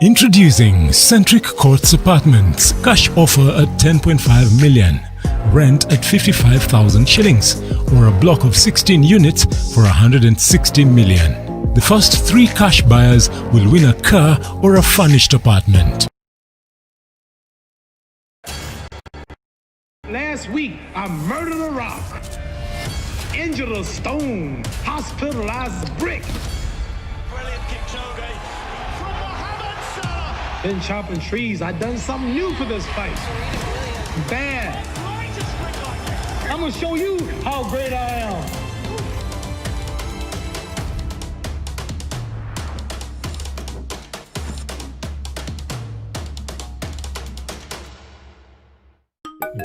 Introducing Centric Courts Apartments. Cash offer at 10.5 million. Rent at 55,000 shillings, or a block of 16 units for 160 million. The first 3 cash buyers will win a car or a furnished apartment. Last week, I murdered a rock, injured a stone, hospitalized a brick. Brilliant Kipchoge from Mohamed Salah. Been chopping trees. I done something new for this fight. Bad. I'm gonna show you how great I am.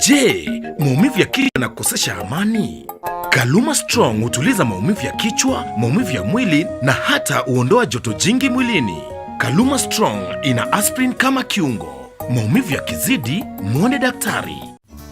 Je, maumivu ya kichwa na kukosesha amani? Kaluma Strong hutuliza maumivu ya kichwa, maumivu ya mwili na hata huondoa joto jingi mwilini. Kaluma Strong ina aspirin kama kiungo. Maumivu yakizidi, muone daktari.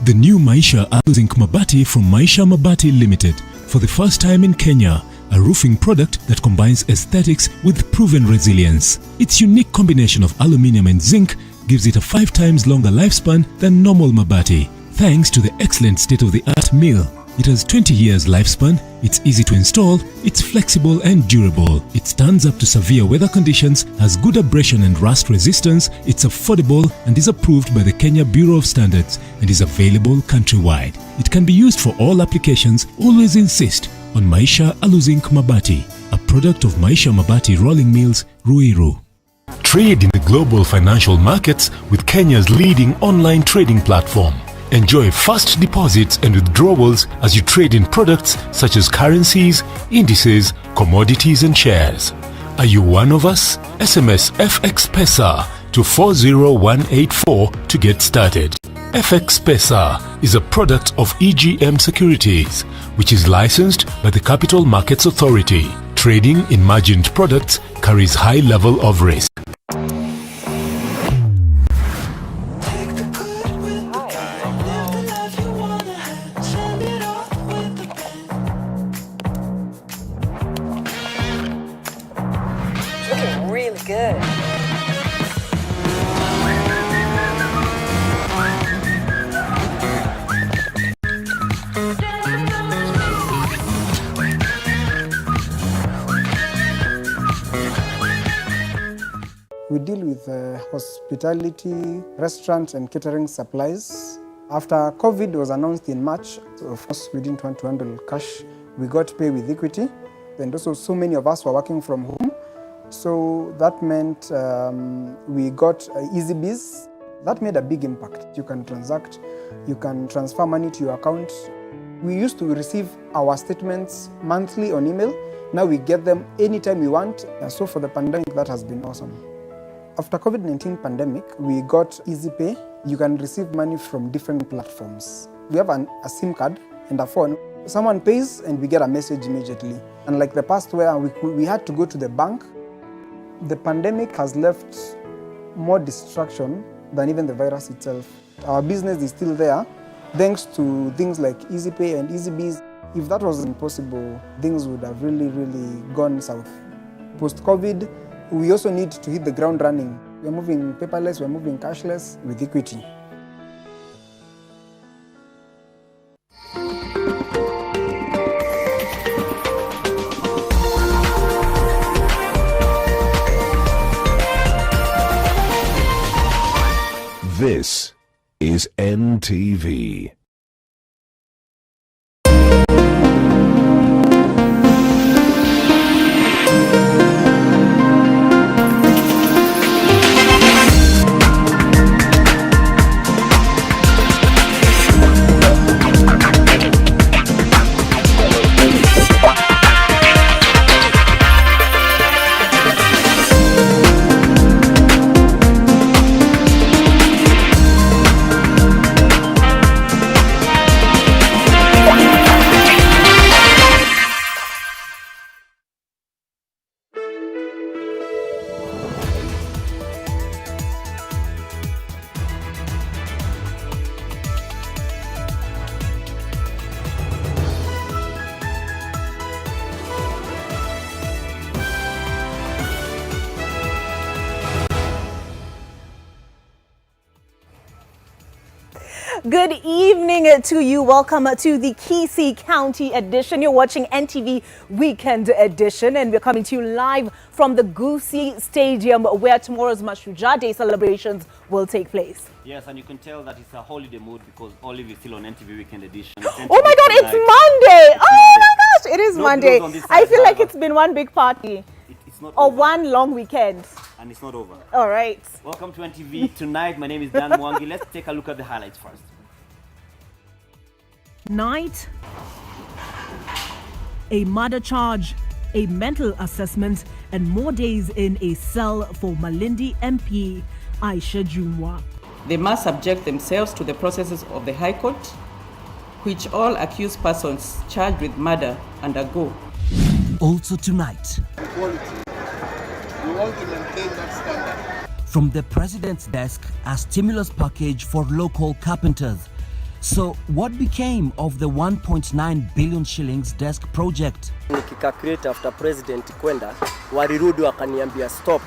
The new Maisha Zinc Mabati from Maisha Mabati Limited. For the first time in Kenya, a roofing product that combines aesthetics with proven resilience. Its unique combination of aluminium and zinc gives it a 5 times longer lifespan than normal Mabati, thanks to the excellent state-of-the-art mill. It has 20 years lifespan, it's easy to install, it's flexible and durable, it stands up to severe weather conditions, has good abrasion and rust resistance, it's affordable and is approved by the Kenya Bureau of Standards and is available countrywide. It can be used for all applications. Always insist on Maisha Zinc Mabati, a product of Maisha Mabati Rolling Mills, Ruiru. Trade in the global financial markets with Kenya's leading online trading platform. Enjoy fast deposits and withdrawals as you trade in products such as currencies, indices, commodities and shares. Are you one of us? SMS FX Pesa to 40184 to get started. FX Pesa is a product of EGM Securities, which is licensed by the Capital Markets Authority. Trading in margined products carries high level of risk. Looking really good. We deal with hospitality, restaurants and catering supplies. After COVID was announced in March, of course we didn't want to handle cash. We got pay with equity, and also so many of us were working from home. So that meant we got EasyBiz. That made a big impact. You can transact, you can transfer money to your account. We used to receive our statements monthly on email. Now we get them anytime we want. So for the pandemic, that has been awesome. After COVID-19 pandemic, we got EasyPay. You can receive money from different platforms. We have a SIM card and a phone. Someone pays and we get a message immediately. Unlike the past where we had to go to the bank, the pandemic has left more distraction than even the virus itself. Our business is still there thanks to things like EasyPay and EasyBiz. If that wasn't possible, things would have really gone south. Post-COVID, we also need to hit the ground running. We're moving paperless, we're moving cashless with equity. This is NTV. Good evening to you. Welcome to the Kisii County edition. You're watching NTV Weekend Edition, and we're coming to you live from the Gusii Stadium, where tomorrow's Mashujaa Day celebrations will take place. Yes, and you can tell that it's a holiday mood because Olive is still on NTV Weekend Edition. Oh my God, it's Monday! Oh my gosh, it is Monday. I feel like it's been one big party. It's not or over. One long weekend. And it's not over. All right. Welcome to NTV tonight. My name is Dann, Mwangi. Let's take a look at the highlights first. Night, a murder charge, a mental assessment, and more days in a cell for Malindi MP Aisha Jumwa. They must subject themselves to the processes of the High Court, which all accused persons charged with murder undergo. Also tonight, quality. We want to maintain that standard. From the President's desk, a stimulus package for local carpenters. So what became of the 1.9 billion shillings desk project? Nikicalculate after President kwenda, walirudi wakaniambia stop.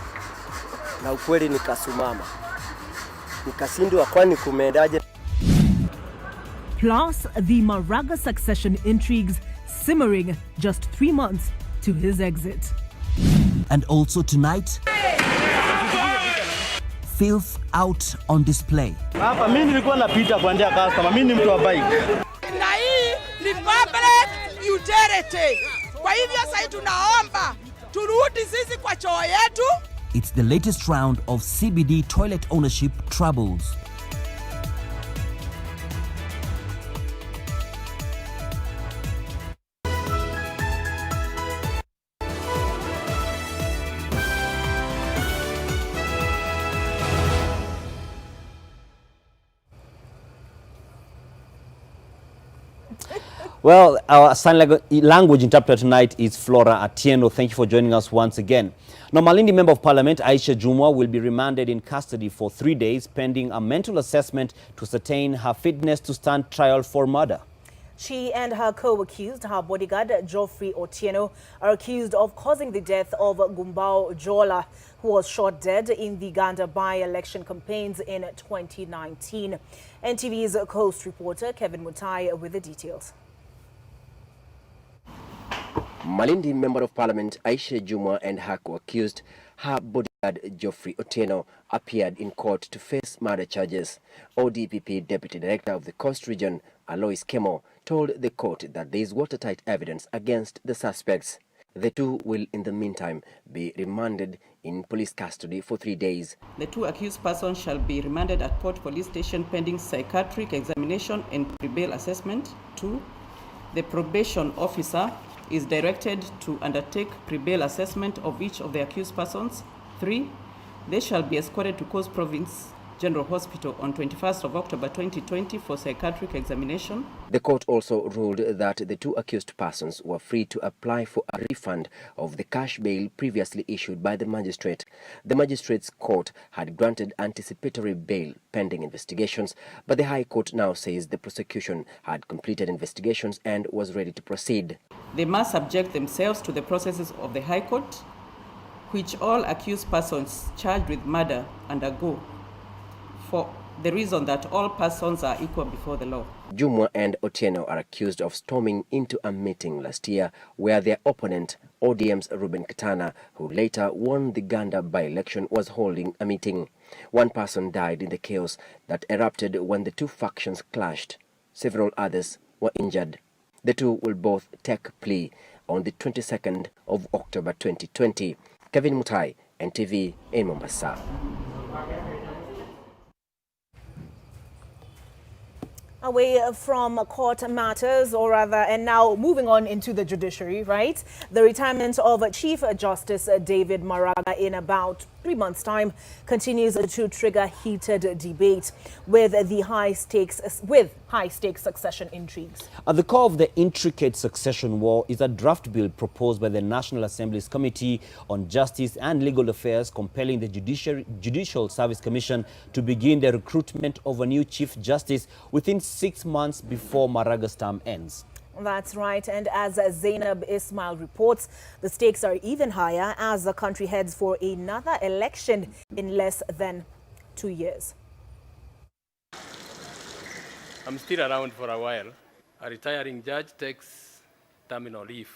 Na ukweli nikasumama. Nikashindwa kwani kumeendaje. Plus, the Maraga succession intrigues simmering just 3 months to his exit. And also tonight, filth out on display. Hapa mimi nilikuwa napita kuandia customer, mimi ni mtu wa bike. Na hii ni public utility. Kwa hivyo sasa tunaomba turudi sisi kwa choo yetu. It's the latest round of CBD toilet ownership troubles. Well, our sign language interpreter tonight is Flora Atieno. Thank you for joining us once again. Now, Malindi Member of Parliament Aisha Jumwa will be remanded in custody for 3 days pending a mental assessment to ascertain her fitness to stand trial for murder. She and her co-accused, her bodyguard Geoffrey Otieno, are accused of causing the death of Gumbao Jola, who was shot dead in the Uganda by-election campaigns in 2019. NTV's Coast reporter Kevin Mutai with the details. Malindi Member of Parliament Aisha Jumwa and her co-accused, her bodyguard Geoffrey Otieno, appeared in court to face murder charges. ODPP Deputy Director of the Coast Region, Alois Kemo, told the court that there is watertight evidence against the suspects. The two will, in the meantime, be remanded in police custody for 3 days. The two accused persons shall be remanded at Port Police Station pending psychiatric examination and pre-bail assessment. 2. The probation officer is directed to undertake pre-bail assessment of each of the accused persons. 3. They shall be escorted to Coast Province General Hospital on 21st of October 2020 for psychiatric examination. The court also ruled that the two accused persons were free to apply for a refund of the cash bail previously issued by the magistrate. The magistrate's court had granted anticipatory bail pending investigations, but the High Court now says the prosecution had completed investigations and was ready to proceed. They must subject themselves to the processes of the High Court, which all accused persons charged with murder undergo, for the reason that all persons are equal before the law. Jumwa and Otieno are accused of storming into a meeting last year where their opponent, ODM's Ruben Katana, who later won the Uganda by-election, was holding a meeting. One person died in the chaos that erupted when the two factions clashed. Several others were injured. The two will both take plea on the 22nd of October 2020. Kevin Mutai, NTV in Mombasa. Away from court matters, or rather, and now moving on into the judiciary, right? The retirement of Chief Justice David Maraga in about 3 months' time continues to trigger heated debate with high stakes succession intrigues. At the core of the intricate succession war is a draft bill proposed by the National Assembly's Committee on Justice and Legal Affairs, compelling the Judicial Service Commission to begin the recruitment of a new Chief Justice within 6 months before Maraga's term ends. That's right. And as Zainab Ismail reports, the stakes are even higher as the country heads for another election in less than 2 years. I'm still around for a while. A retiring judge takes terminal leave.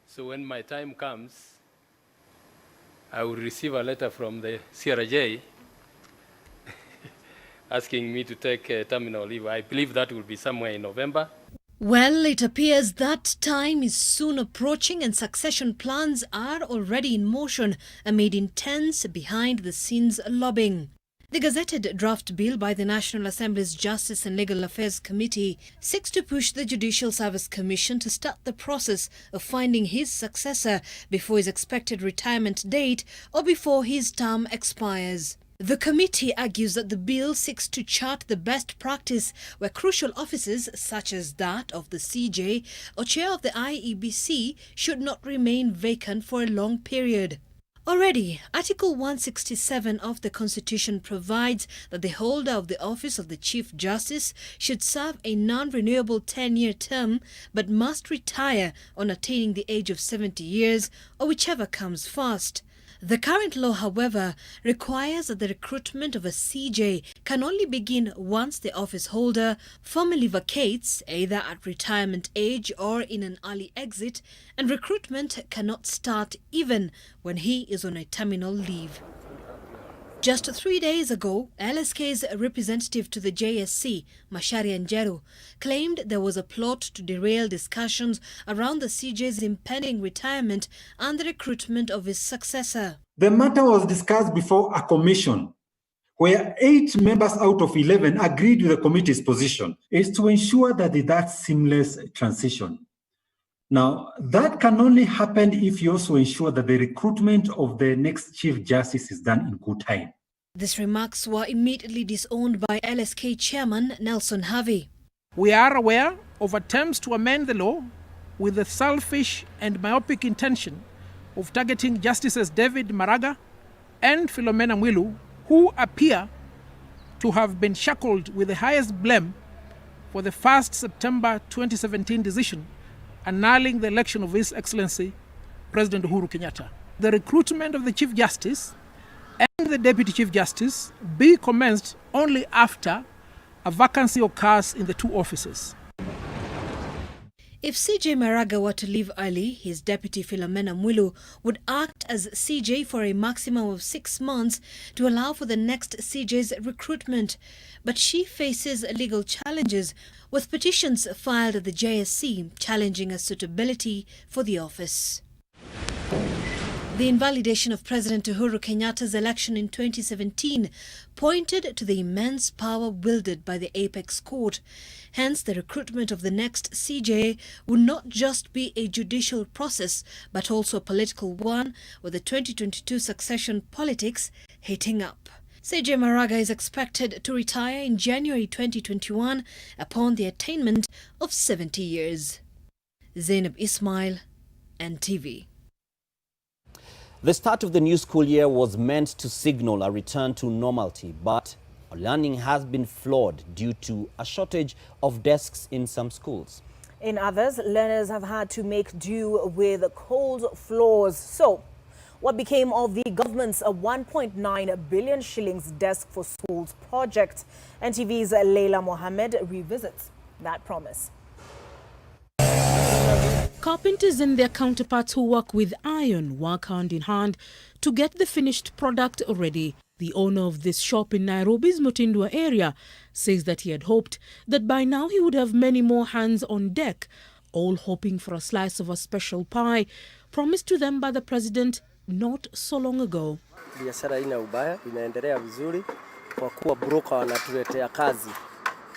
So when my time comes, I will receive a letter from the CRJ asking me to take terminal leave. I believe that will be somewhere in November. Well, it appears that time is soon approaching and succession plans are already in motion amid intense behind-the-scenes lobbying. The gazetted draft bill by the National Assembly's Justice and Legal Affairs Committee seeks to push the Judicial Service Commission to start the process of finding his successor before his expected retirement date or before his term expires. The committee argues that the bill seeks to chart the best practice where crucial offices such as that of the CJ or chair of the IEBC should not remain vacant for a long period. Already, Article 167 of the Constitution provides that the holder of the office of the Chief Justice should serve a non-renewable 10-year term but must retire on attaining the age of 70 years or whichever comes first. The current law, however, requires that the recruitment of a CJ can only begin once the office holder formally vacates, either at retirement age or in an early exit, and recruitment cannot start even when he is on a terminal leave. Just 3 days ago, LSK's representative to the JSC, Macharia Njeru, claimed there was a plot to derail discussions around the CJ's impending retirement and the recruitment of his successor. The matter was discussed before a commission, where 8 members out of 11 agreed with the committee's position, is to ensure that seamless transition. Now, that can only happen if you also ensure that the recruitment of the next Chief Justice is done in good time. These remarks were immediately disowned by LSK Chairman Nelson Harvey. We are aware of attempts to amend the law with the selfish and myopic intention of targeting Justices David Maraga and Philomena Mwilu, who appear to have been shackled with the highest blame for the 1st September 2017 decision annulling the election of His Excellency President Uhuru Kenyatta. The recruitment of the Chief Justice and the Deputy Chief Justice be commenced only after a vacancy occurs in the 2 offices. If CJ Maraga were to leave early, his deputy Philomena Mwilu would act as CJ for a maximum of 6 months to allow for the next CJ's recruitment. But she faces legal challenges, with petitions filed at the JSC challenging her suitability for the office. The invalidation of President Uhuru Kenyatta's election in 2017 pointed to the immense power wielded by the Apex Court. Hence, the recruitment of the next CJ would not just be a judicial process, but also a political one, with the 2022 succession politics heating up. CJ Maraga is expected to retire in January 2021 upon the attainment of 70 years. Zainab Ismail, NTV. The start of the new school year was meant to signal a return to normality, but learning has been flawed due to a shortage of desks in some schools. In others, learners have had to make do with cold floors. So, what became of the government's 1.9 billion shillings desk for schools project? NTV's Leila Mohammed revisits that promise. Carpenters and their counterparts who work with iron work hand in hand to get the finished product ready. The owner of this shop in Nairobi's Mutindwa area says that he had hoped that by now he would have many more hands on deck, all hoping for a slice of a special pie promised to them by the president not so long ago. Biashara ina ubaya, inaendelea vizuri kwa kuwa broker wanatuletea kazi,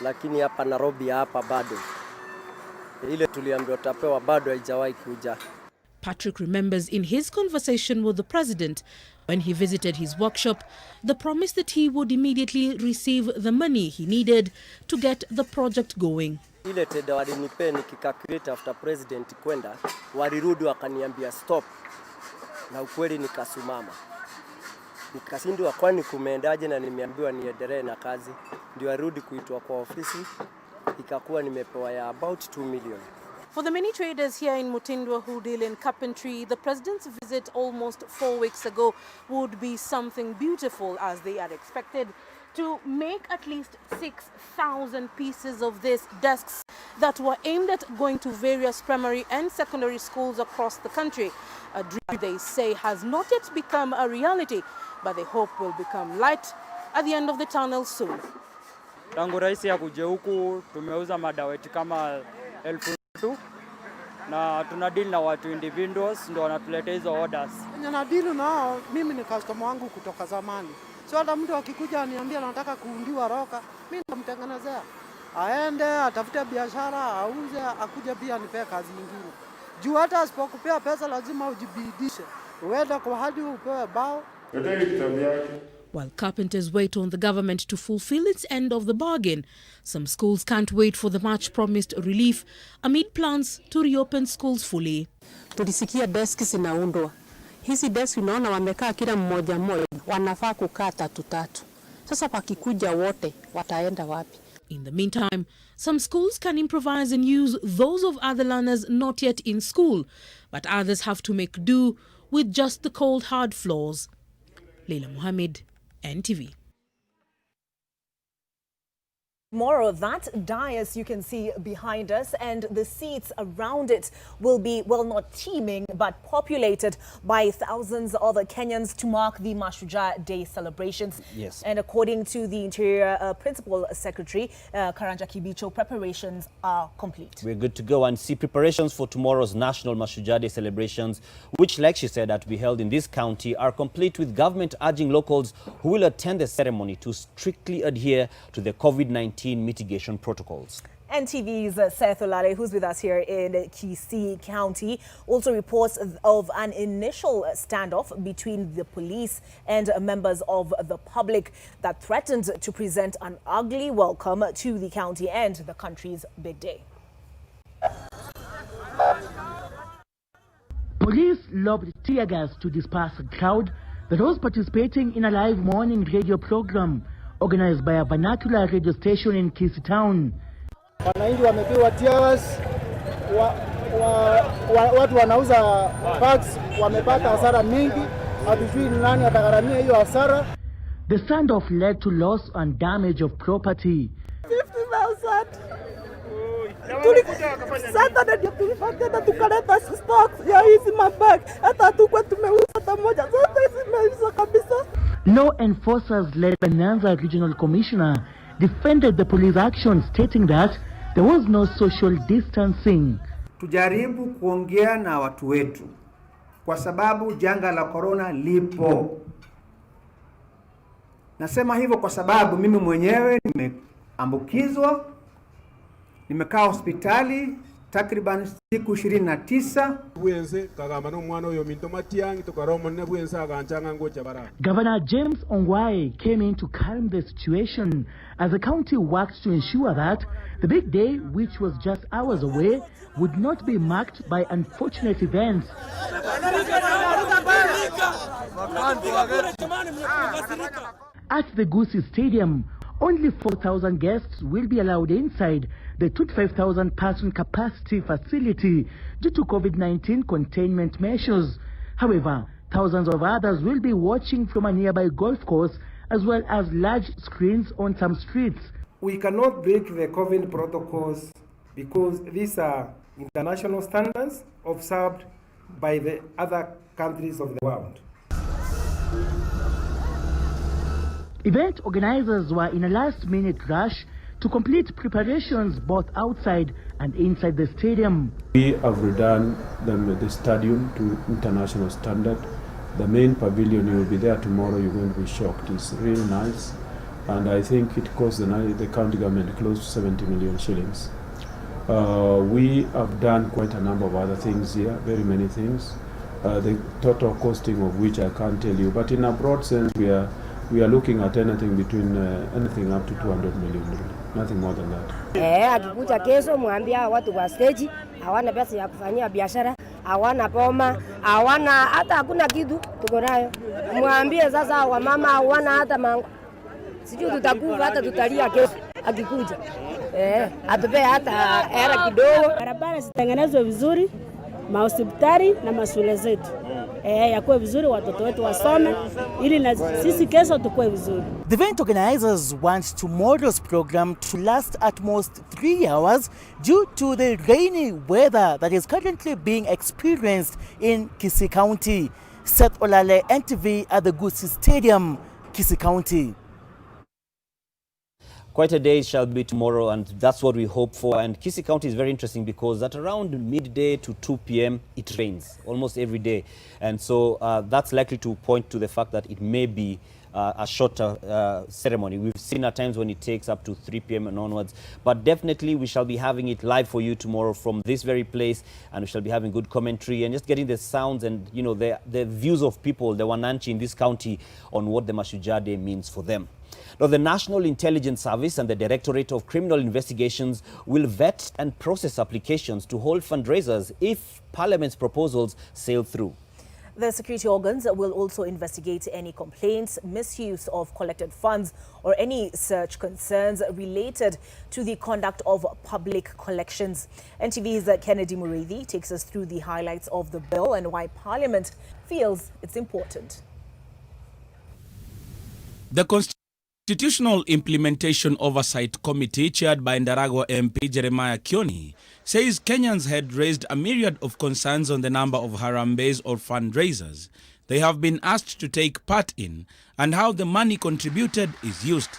lakini hapa Nairobi hapa bado ile tuliambiwa tapewa bado haijawahi kuja. Patrick remembers in his conversation with the president when he visited his workshop the promise that he would immediately receive the money he needed to get the project going. Ile teda walinipe nikikalculate after president kwenda, walirudi wakaniambia stop, na ukweli nikasumama. Nikashindwa kwani kumeendaje, na nimeambiwa niendelee na kazi. Ndio arudi kuitwa kwa ofisi, ikakuwa nimepewa ya about 2 million. For the many traders here in Mutindwa who deal in carpentry, the president's visit almost 4 weeks ago would be something beautiful, as they had expected to make at least 6,000 pieces of these desks that were aimed at going to various primary and secondary schools across the country. A dream they say has not yet become a reality, but they hope will become light at the end of the tunnel soon. Tangu rais ya kuja huku tumeuza madawati kama 1,000 na tunadeal na watu individuals ndio wanatuletea hizo orders. Na deal nao, mimi ni customer wangu kutoka zamani. So hata mtu akikuja aniambia anataka kuundiwa roka, mimi namtengenezea. Aende atafute biashara, auze, akuje pia nipe kazi nyingine. Juu hata asipokupea pesa lazima ujibidishe. Uende kwa hadi upewe bao. While carpenters wait on the government to fulfill its end of the bargain, some schools can't wait for the much-promised relief amid plans to reopen schools fully. Tulisikia deski zinaundwa. Hizi deski unaona wamekaa kila mmoja mmoja, wanafaa kukaa 3-3. Sasa pakikuja wote wataenda wapi? In the meantime, some schools can improvise and use those of other learners not yet in school, but others have to make do with just the cold hard floors. Leila Mohammed, NTV. Tomorrow, that dais you can see behind us and the seats around it will be, well, not teeming, but populated by thousands of Kenyans to mark the Mashujaa Day celebrations. Yes. And according to the Interior Principal Secretary, Karanja Kibicho, preparations are complete. We're good to go and see preparations for tomorrow's National Mashujaa Day celebrations, which, like she said, are to be held in this county, are complete with government urging locals who will attend the ceremony to strictly adhere to the COVID-19 mitigation protocols. NTV's Seth Olale, who's with us here in Kisii County, also reports of an initial standoff between the police and members of the public that threatened to present an ugly welcome to the county and the country's big day. Police lobbed tear gas to disperse a crowd that was participating in a live morning radio program organized by a vernacular radio station in Kisii Town. Wananchi wamepewa tears, watu wanauza bags wamepata hasara mingi, hatujui nani atagharamia hiyo hasara. The standoff led to loss and damage of property. 50,000. Sasa ndio tulipata tukaleta stock ya hizi mabag. Hata tukwe tumeuza hata moja. Sasa zimeisha kabisa. Law enforcers led by Nyanza Regional Commissioner defended the police action, stating that there was no social distancing. Tujaribu kuongea na watu wetu kwa sababu janga la corona lipo. Nasema hivyo kwa sababu mimi mwenyewe nimeambukizwa, nimekaa hospitali takriban siku 29. Governor James Ongwae came in to calm the situation as the county worked to ensure that the big day, which was just hours away, would not be marked by unfortunate events. At the Gusii Stadium, only 4,000 guests will be allowed inside the 25,000 person capacity facility due to COVID-19 containment measures. However, thousands of others will be watching from a nearby golf course as well as large screens on some streets. We cannot break the COVID protocols because these are international standards observed by the other countries of the world. Event organizers were in a last-minute rush to complete preparations both outside and inside the stadium. We have redone the stadium to international standard. The main pavilion, you will be there tomorrow, you're going to be shocked. It's really nice, and I think it cost the county government close to 70 million shillings. We have done quite a number of other things here, very many things. The total costing of which I can't tell you, but in a broad sense, we are looking at anything between anything up to 200 million, nothing more than that. Akikuja kesho mwambia watu wa stage hawana pesa ya kufanyia biashara, hawana poma, hawana hata hakuna kitu tuko nayo. Mwambie sasa wa mama hawana hata mango. Sijui tutakufa hata tutalia kesho akikuja. Atupe hata era kidogo. Barabara zitengenezwe vizuri, mahospitali na mashule zetu. yakuwe vizuri, watoto wetu wasome ili na sisi kesho tukue vizuri. The event organizers want tomorrow's program to last at most 3 hours due to the rainy weather that is currently being experienced in Kisii County. Seth Olale, NTV at the Gusii Stadium, Kisii County. Quite a day shall be tomorrow, and that's what we hope for. And Kisii County is very interesting because at around midday to 2 p.m. it rains almost every day. And so that's likely to point to the fact that it may be a shorter ceremony. We've seen at times when it takes up to 3 p.m. and onwards. But definitely we shall be having it live for you tomorrow from this very place, and we shall be having good commentary and just getting the sounds and, you know, the views of people, the Wananchi in this county, on what the Mashujaa Day means for them. Now, the National Intelligence Service and the Directorate of Criminal Investigations will vet and process applications to hold fundraisers if Parliament's proposals sail through. The security organs will also investigate any complaints, misuse of collected funds, or any such concerns related to the conduct of public collections. NTV's Kennedy Mureithi takes us through the highlights of the bill and why Parliament feels it's important. The Constitutional Implementation Oversight Committee, chaired by Ndaragwa MP Jeremiah Kioni, says Kenyans had raised a myriad of concerns on the number of harambees or fundraisers they have been asked to take part in and how the money contributed is used.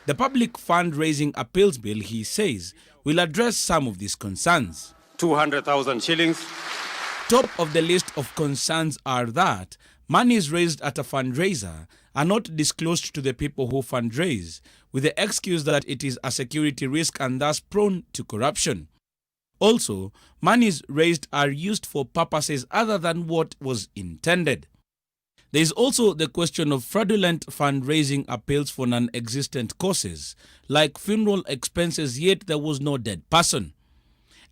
The Public Fundraising Appeals Bill, he says, will address some of these concerns. 200,000 shillings. Top of the list of concerns are that monies raised at a fundraiser are not disclosed to the people who fundraise, with the excuse that it is a security risk and thus prone to corruption. Also, monies raised are used for purposes other than what was intended. There is also the question of fraudulent fundraising appeals for non-existent causes, like funeral expenses, yet there was no dead person.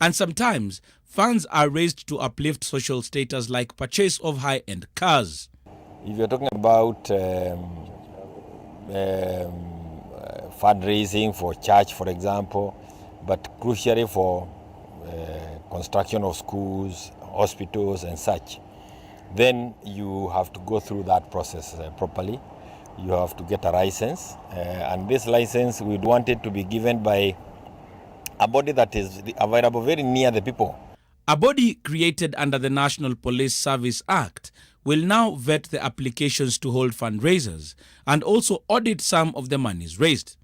And sometimes, funds are raised to uplift social status, like purchase of high-end cars. If you're talking about fundraising for church, for example, but crucially for construction of schools, hospitals and such, then you have to go through that process properly. You have to get a license, and this license we'd want it to be given by a body that is available very near the people. A body created under the National Police Service Act will now vet the applications to hold fundraisers and also audit some of the monies raised.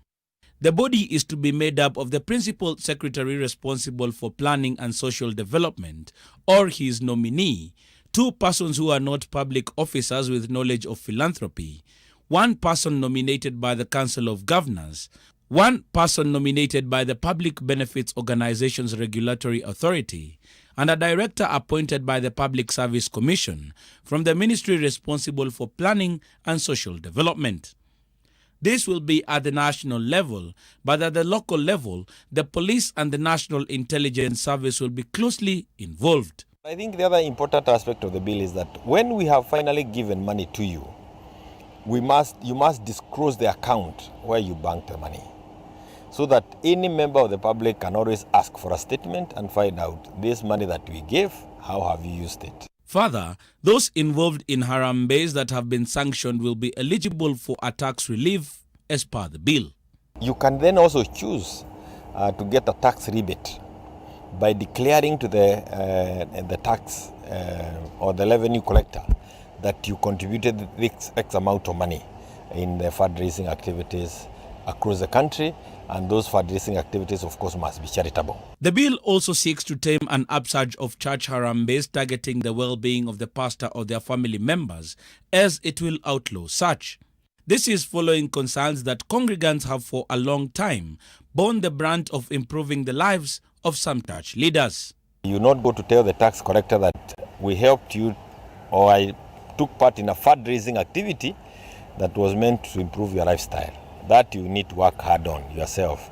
The body is to be made up of the Principal Secretary responsible for planning and social development or his nominee, 2 persons who are not public officers with knowledge of philanthropy, 1 person nominated by the Council of Governors, 1 person nominated by the Public Benefits Organizations Regulatory Authority, and a director appointed by the Public Service Commission from the ministry responsible for planning and social development. This will be at the national level, but at the local level, the police and the National Intelligence Service will be closely involved. I think the other important aspect of the bill is that when we have finally given money to you, you must disclose the account where you banked the money, so that any member of the public can always ask for a statement and find out this money that we gave, how have you used it. Further, those involved in harambees that have been sanctioned will be eligible for a tax relief as per the bill. You can then also choose to get a tax rebate by declaring to the tax or the revenue collector that you contributed this X amount of money in the fundraising activities across the country, and those fundraising activities, of course, must be charitable. The bill also seeks to tame an upsurge of church harambees targeting the well-being of the pastor or their family members, as it will outlaw such. This is following concerns that congregants have for a long time borne the brunt of improving the lives of some church leaders. You not go to tell the tax collector that we helped you or I took part in a fundraising activity that was meant to improve your lifestyle. That you need to work hard on yourself.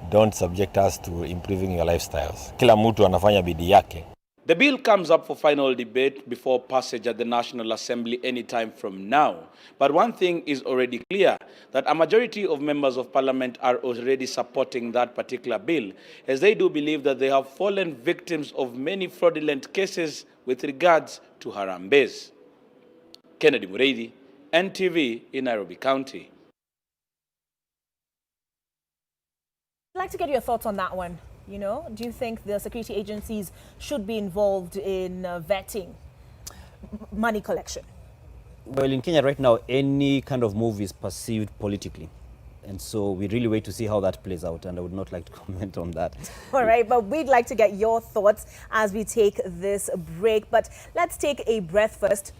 Don't subject us to improving your lifestyles. Kila mtu anafanya bidii yake. The bill comes up for final debate before passage at the National Assembly anytime from now. But one thing is already clear, that a majority of members of parliament are already supporting that particular bill, as they do believe that they have fallen victims of many fraudulent cases with regards to harambees. Kennedy Mureithi, NTV in Nairobi County. I'd like to get your thoughts on that one. You know, do you think the security agencies should be involved in vetting money collection? Well, in Kenya right now, any kind of move is perceived politically. And so we really wait to see how that plays out, and I would not like to comment on that. All right, but we'd like to get your thoughts as we take this break. But let's take a breath first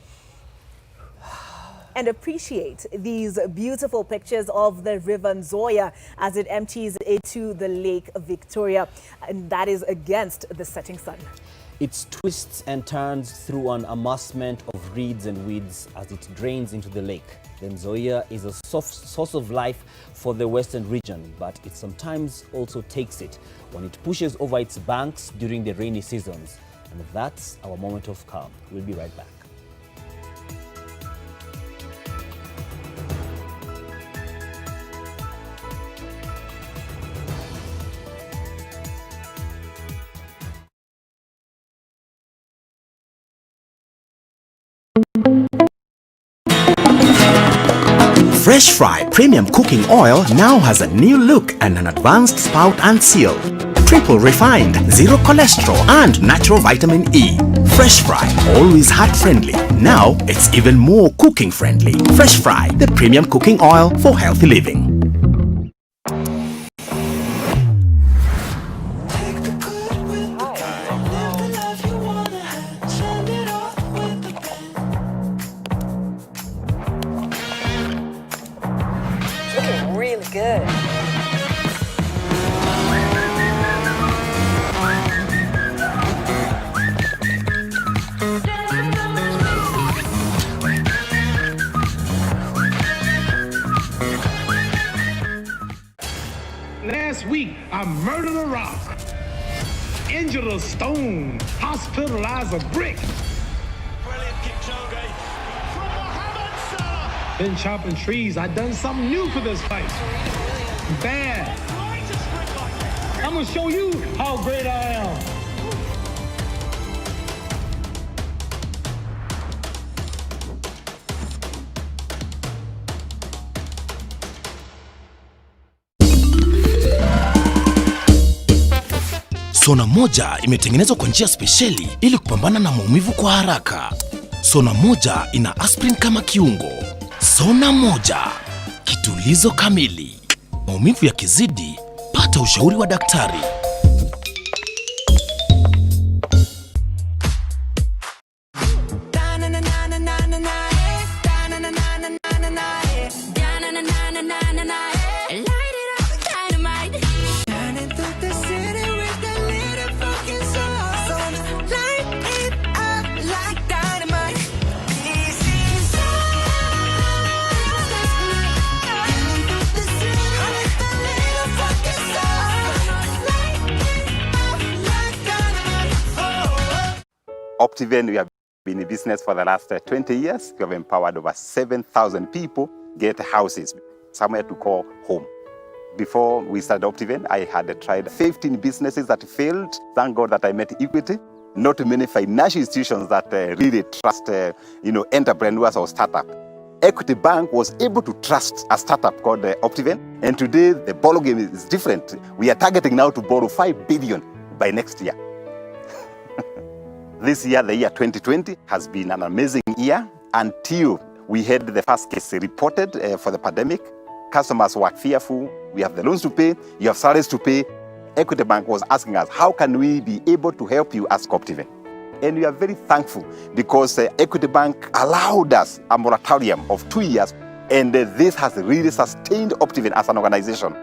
and appreciate these beautiful pictures of the River Nzoia as it empties into the Lake Victoria, and that is against the setting sun. It twists and turns through an amassment of reeds and weeds as it drains into the lake. The Nzoia is a source of life for the western region, but it sometimes also takes it when it pushes over its banks during the rainy seasons. And that's our moment of calm. We'll be right back. Fresh Fry Premium Cooking Oil now has a new look and an advanced spout and seal. Triple refined, zero cholesterol and natural vitamin E. Fresh Fry, always heart friendly. Now it's even more cooking friendly. Fresh Fry, the premium cooking oil for healthy living. Good. Last week, I murdered a rock, injured a stone, hospitalized a brick. Brilliant Kipchoge from Mohamed Salah. Been chopping trees. I done something new for this fight. Bad. I'm gonna show you how great I am. Sona moja imetengenezwa kwa njia spesheli ili kupambana na maumivu kwa haraka. Sona moja ina aspirin kama kiungo. Sona moja, kitulizo kamili. Maumivu yakizidi, pata ushauri wa daktari. Optiven, we have been in business for the last 20 years. We have empowered over 7,000 people get houses, somewhere to call home. Before we started Optiven, I had tried 15 businesses that failed. Thank God that I met Equity. Not many financial institutions that really trust, entrepreneurs or startup. Equity Bank was able to trust a startup called Optiven, and today the ball game is different. We are targeting now to borrow 5 billion by next year. This year, the year 2020, has been an amazing year until we had the first case reported for the pandemic. Customers were fearful. We have the loans to pay, you have salaries to pay. Equity Bank was asking us, how can we be able to help you as Optiven? And we are very thankful because Equity Bank allowed us a moratorium of 2 years, and this has really sustained Optiven as an organization.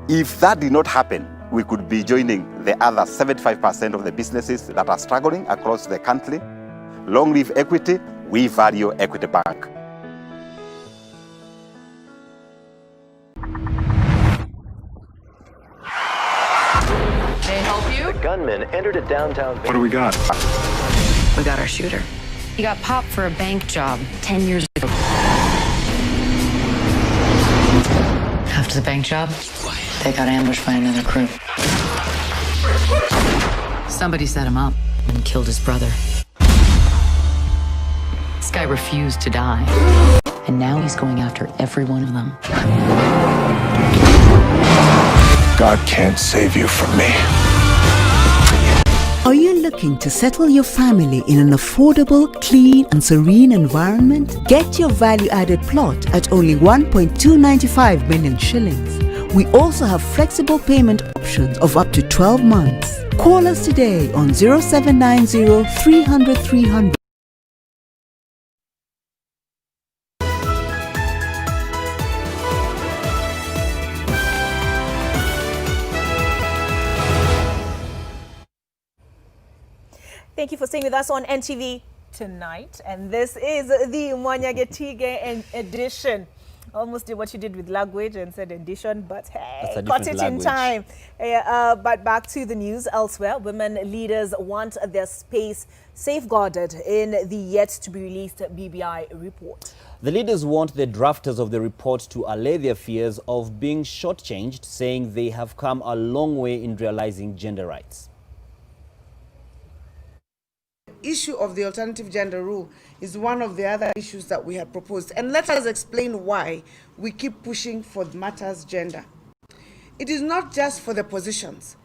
If that did not happen, we could be joining the other 75% of the businesses that are struggling across the country. Long live Equity, we value Equity Bank. May I help you? The gunman entered a downtown... What do we got? We got our shooter. He got popped for a bank job 10 years ago. After the bank job, they got ambushed by another crew. Somebody set him up and killed his brother. This guy refused to die. And now he's going after every one of them. God can't save you from me. Are you looking to settle your family in an affordable, clean and serene environment? Get your value-added plot at only 1.295 million shillings. We also have flexible payment options of up to 12 months. Call us today on 0790 300 300. Thank you for staying with us on NTV tonight. And this is the Mwangi edition. Almost did what you did with language and said edition, but hey, got it in time. But back to the news elsewhere. Women leaders want their space safeguarded in the yet-to-be-released BBI report. The leaders want the drafters of the report to allay their fears of being shortchanged, saying they have come a long way in realizing gender rights. Issue of the alternative gender rule is one of the other issues that we had proposed. And let us explain why we keep pushing for matters gender. It is not just for the positions.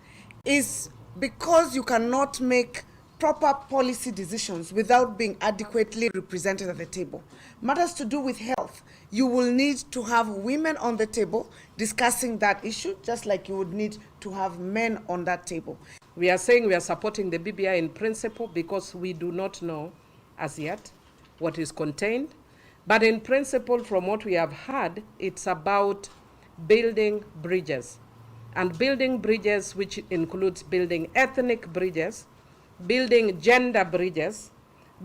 It's because you cannot make proper policy decisions without being adequately represented at the table. Matters to do with health, you will need to have women on the table discussing that issue, just like you would need to have men on that table. We are saying we are supporting the BBI in principle because we do not know as yet what is contained. But in principle, from what we have heard, it's about building bridges. And building bridges, which includes building ethnic bridges, building gender bridges,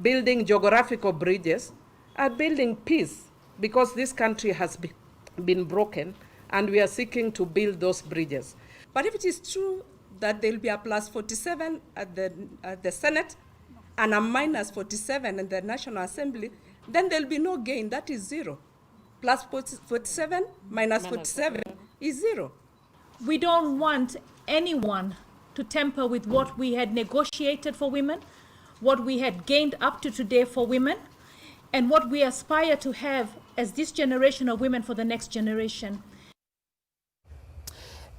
building geographical bridges, and building peace, because this country has been broken, and we are seeking to build those bridges. But if it is true that there will be a plus 47 at the Senate and a minus 47 in the National Assembly, then there will be no gain. That is zero. Plus 47 minus 47 is zero. We don't want anyone to tamper with what we had negotiated for women, what we had gained up to today for women, and what we aspire to have as this generation of women for the next generation.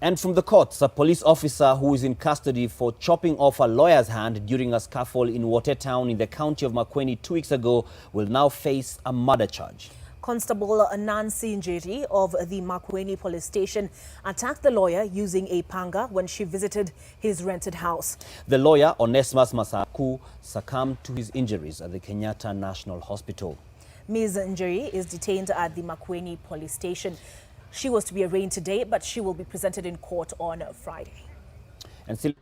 And from the courts, a police officer who is in custody for chopping off a lawyer's hand during a scuffle in Watertown in the county of Makueni 2 weeks ago will now face a murder charge. Constable Nancy Njeri of the Makueni police station attacked the lawyer using a panga when she visited his rented house. The lawyer, Onesmus Masaku, succumbed to his injuries at the Kenyatta National Hospital. Ms. Njeri is detained at the Makueni police station. She was to be arraigned today, but she will be presented in court on Friday. And still,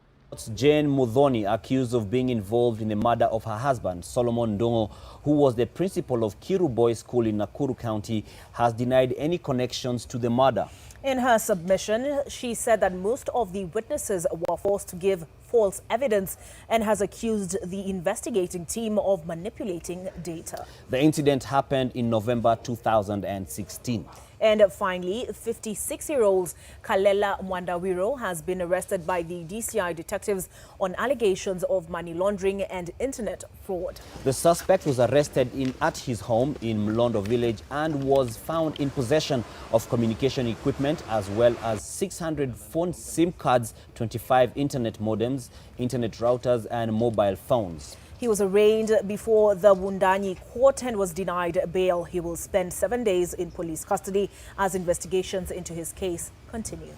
Jane Muthoni, accused of being involved in the murder of her husband, Solomon Ndongo, who was the principal of Kiru Boys School in Nakuru County, has denied any connections to the murder. In her submission, she said that most of the witnesses were forced to give false evidence and has accused the investigating team of manipulating data. The incident happened in November 2016. And finally, 56-year-old Kalela Mwandawiro has been arrested by the DCI detectives on allegations of money laundering and internet fraud. The suspect was arrested at his home in Mlondo village and was found in possession of communication equipment as well as 600 phone SIM cards, 25 internet modems, internet routers and mobile phones. He was arraigned before the Wundanyi court and was denied bail. He will spend 7 days in police custody as investigations into his case continue.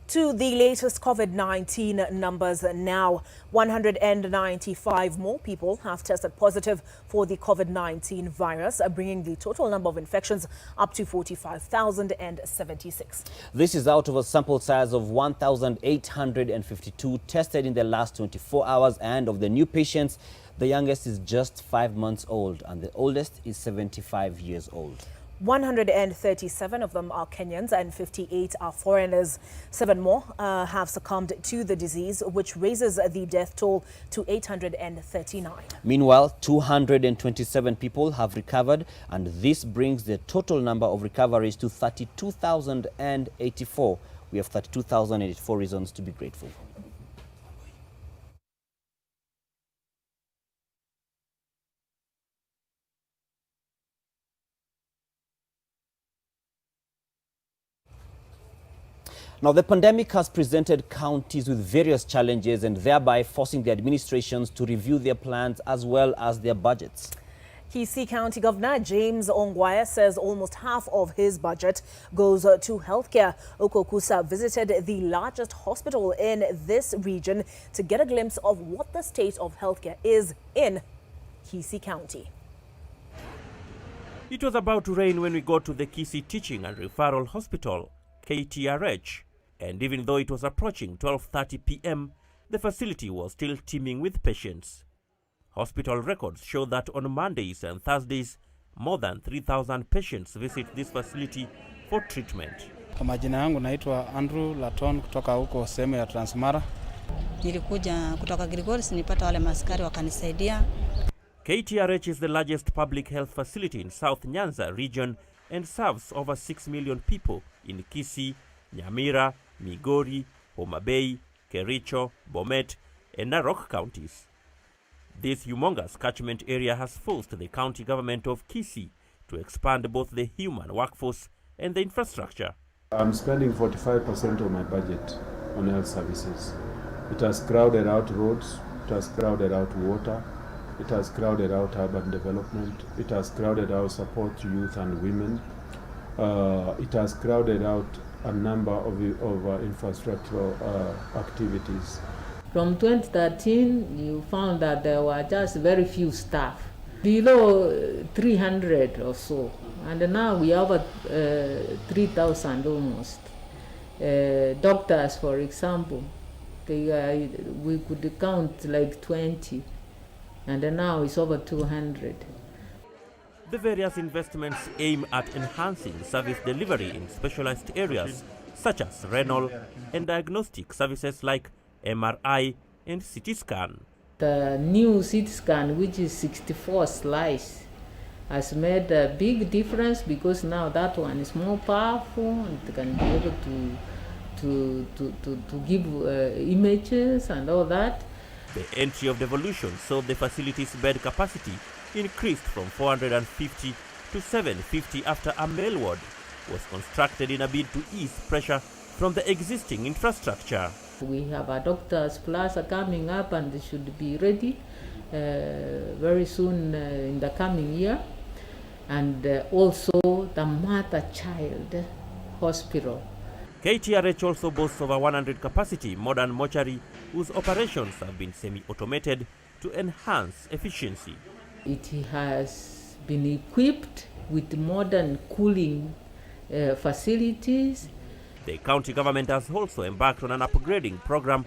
To the latest COVID-19 numbers now, 195 more people have tested positive for the COVID-19 virus, bringing the total number of infections up to 45,076. This is out of a sample size of 1,852 tested in the last 24 hours, and of the new patients, the youngest is just 5 months old and the oldest is 75 years old. 137 of them are Kenyans and 58 are foreigners. 7 more have succumbed to the disease, which raises the death toll to 839. Meanwhile, 227 people have recovered, and this brings the total number of recoveries to 32,084. We have 32,084 reasons to be grateful. Now, the pandemic has presented counties with various challenges and thereby forcing the administrations to review their plans as well as their budgets. Kisii County Governor James Ongwaya says almost half of his budget goes to healthcare. Okusa visited the largest hospital in this region to get a glimpse of what the state of healthcare is in Kisii County. It was about to rain when we got to the Kisii Teaching and Referral Hospital, KTRH. And even though it was approaching 12:30 p.m., the facility was still teeming with patients. Hospital records show that on Mondays and Thursdays, more than 3,000 patients visit this facility for treatment. Kwa majina yangu naitwa Andrew Laton kutoka huko sehemu ya Transmara. Nilikuja kutoka Grigoris, nipata wale maskari wakanisaidia. KTRH is the largest public health facility in South Nyanza region and serves over 6 million people in Kisii, Nyamira, Migori, Homa Bay, Kericho, Bomet, and Narok counties. This humongous catchment area has forced the county government of Kisii to expand both the human workforce and the infrastructure. I'm spending 45% of my budget on health services. It has crowded out roads, it has crowded out water, it has crowded out urban development, it has crowded out support to youth and women, it has crowded out a number of infrastructural activities. From 2013, you found that there were just very few staff, below 300 or so. And now we have 3,000 almost. Doctors, for example, we could count like 20, and now it's over 200. The various investments aim at enhancing service delivery in specialized areas such as renal and diagnostic services like MRI and CT scan. The new CT scan, which is 64 slice, has made a big difference because now that one is more powerful and it can be able to give images and all that. The entry of devolution saw the facility's bed capacity increased from 450 to 750 after a mail ward was constructed in a bid to ease pressure from the existing infrastructure. We have a Doctors Plaza coming up and they should be ready very soon in the coming year. And also the mother-child hospital. KTRH also boasts over 100 capacity modern mortuary whose operations have been semi-automated to enhance efficiency. It has been equipped with modern cooling facilities. The county government has also embarked on an upgrading program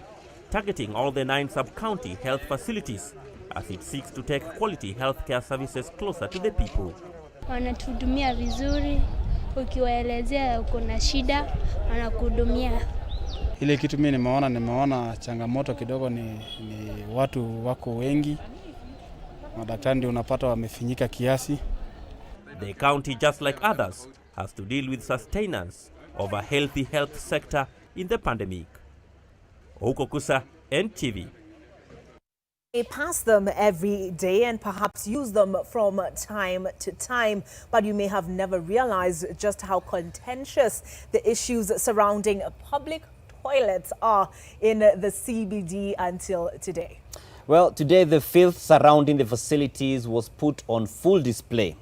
targeting all the 9 sub-county health facilities as it seeks to take quality healthcare services closer to the people. Wanatuhudumia vizuri, ukiwaelezea uko na shida, wanakuhudumia. Ile kitu mimi nimeona changamoto kidogo ni watu wako wengi. Madaktari ndio unapata wamefinyika kiasi. The county, just like others, has to deal with sustenance of a healthy health sector in the pandemic. Okusa, NTV. They pass them every day and perhaps use them from time to time, but you may have never realized just how contentious the issues surrounding public toilets are in the CBD until today. Well, today the filth surrounding the facilities was put on full display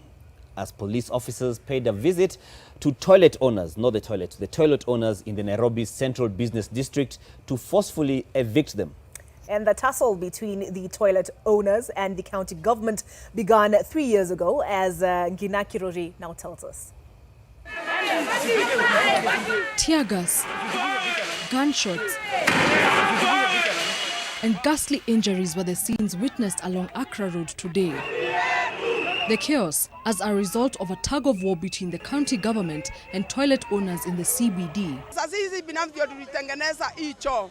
as police officers paid a visit to toilet owners, not the toilet, the toilet owners in the Nairobi Central Business District to forcefully evict them. And the tussle between the toilet owners and the county government began 3 years ago, as Ngina Kirori now tells us. Tear gas, gunshots, and ghastly injuries were the scenes witnessed along Accra Road today. The chaos as a result of a tug-of-war between the county government and toilet owners in the CBD. Sasa hizi binafsi ndio tulitengeneza hii choo.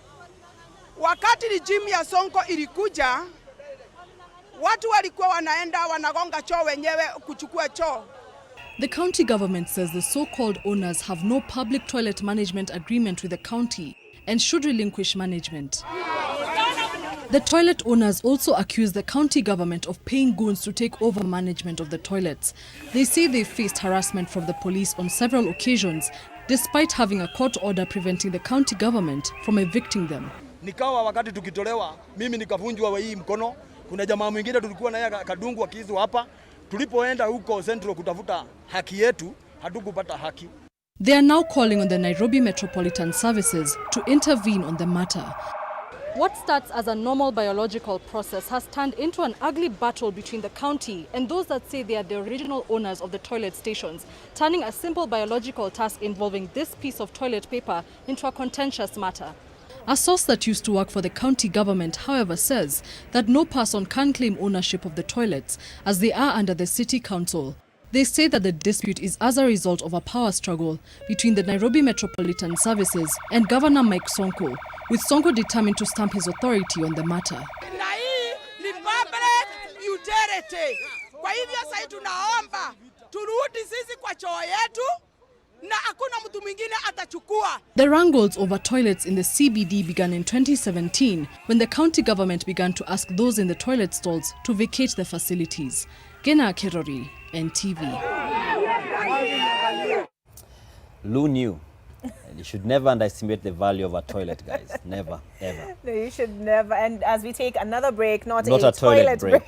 Wakati regime ya Sonko ilikuja, watu walikuwa wanaenda wanagonga choo wenyewe kuchukua choo. The county government says the so-called owners have no public toilet management agreement with the county and should relinquish management. The toilet owners also accuse the county government of paying goons to take over management of the toilets. They say they faced harassment from the police on several occasions, despite having a court order preventing the county government from evicting them. Nikawa wakati tukitolewa, mimi nikavunjwa hii mkono. Kuna jamaa mwingine tulikuwa naye kadungwa kizu hapa. Tulipoenda huko Central kutafuta haki yetu, hatukupata haki. They are now calling on the Nairobi Metropolitan Services to intervene on the matter. What starts as a normal biological process has turned into an ugly battle between the county and those that say they are the original owners of the toilet stations, turning a simple biological task involving this piece of toilet paper into a contentious matter. A source that used to work for the county government, however, says that no person can claim ownership of the toilets as they are under the city council. They say that the dispute is as a result of a power struggle between the Nairobi Metropolitan Services and Governor Mike Sonko, with Sonko determined to stamp his authority on the matter. Na hii ni public utility. Kwa hivyo sasa tunaomba turudi sisi kwa choo yetu na hakuna mtu mwingine atachukua. The wrangles over toilets in the CBD began in 2017 when the county government began to ask those in the toilet stalls to vacate the facilities. Gena Kerori, NTV. Lou knew. You should never underestimate the value of a toilet, guys. Never, ever. No, you should never. And as we take another break, not a toilet break.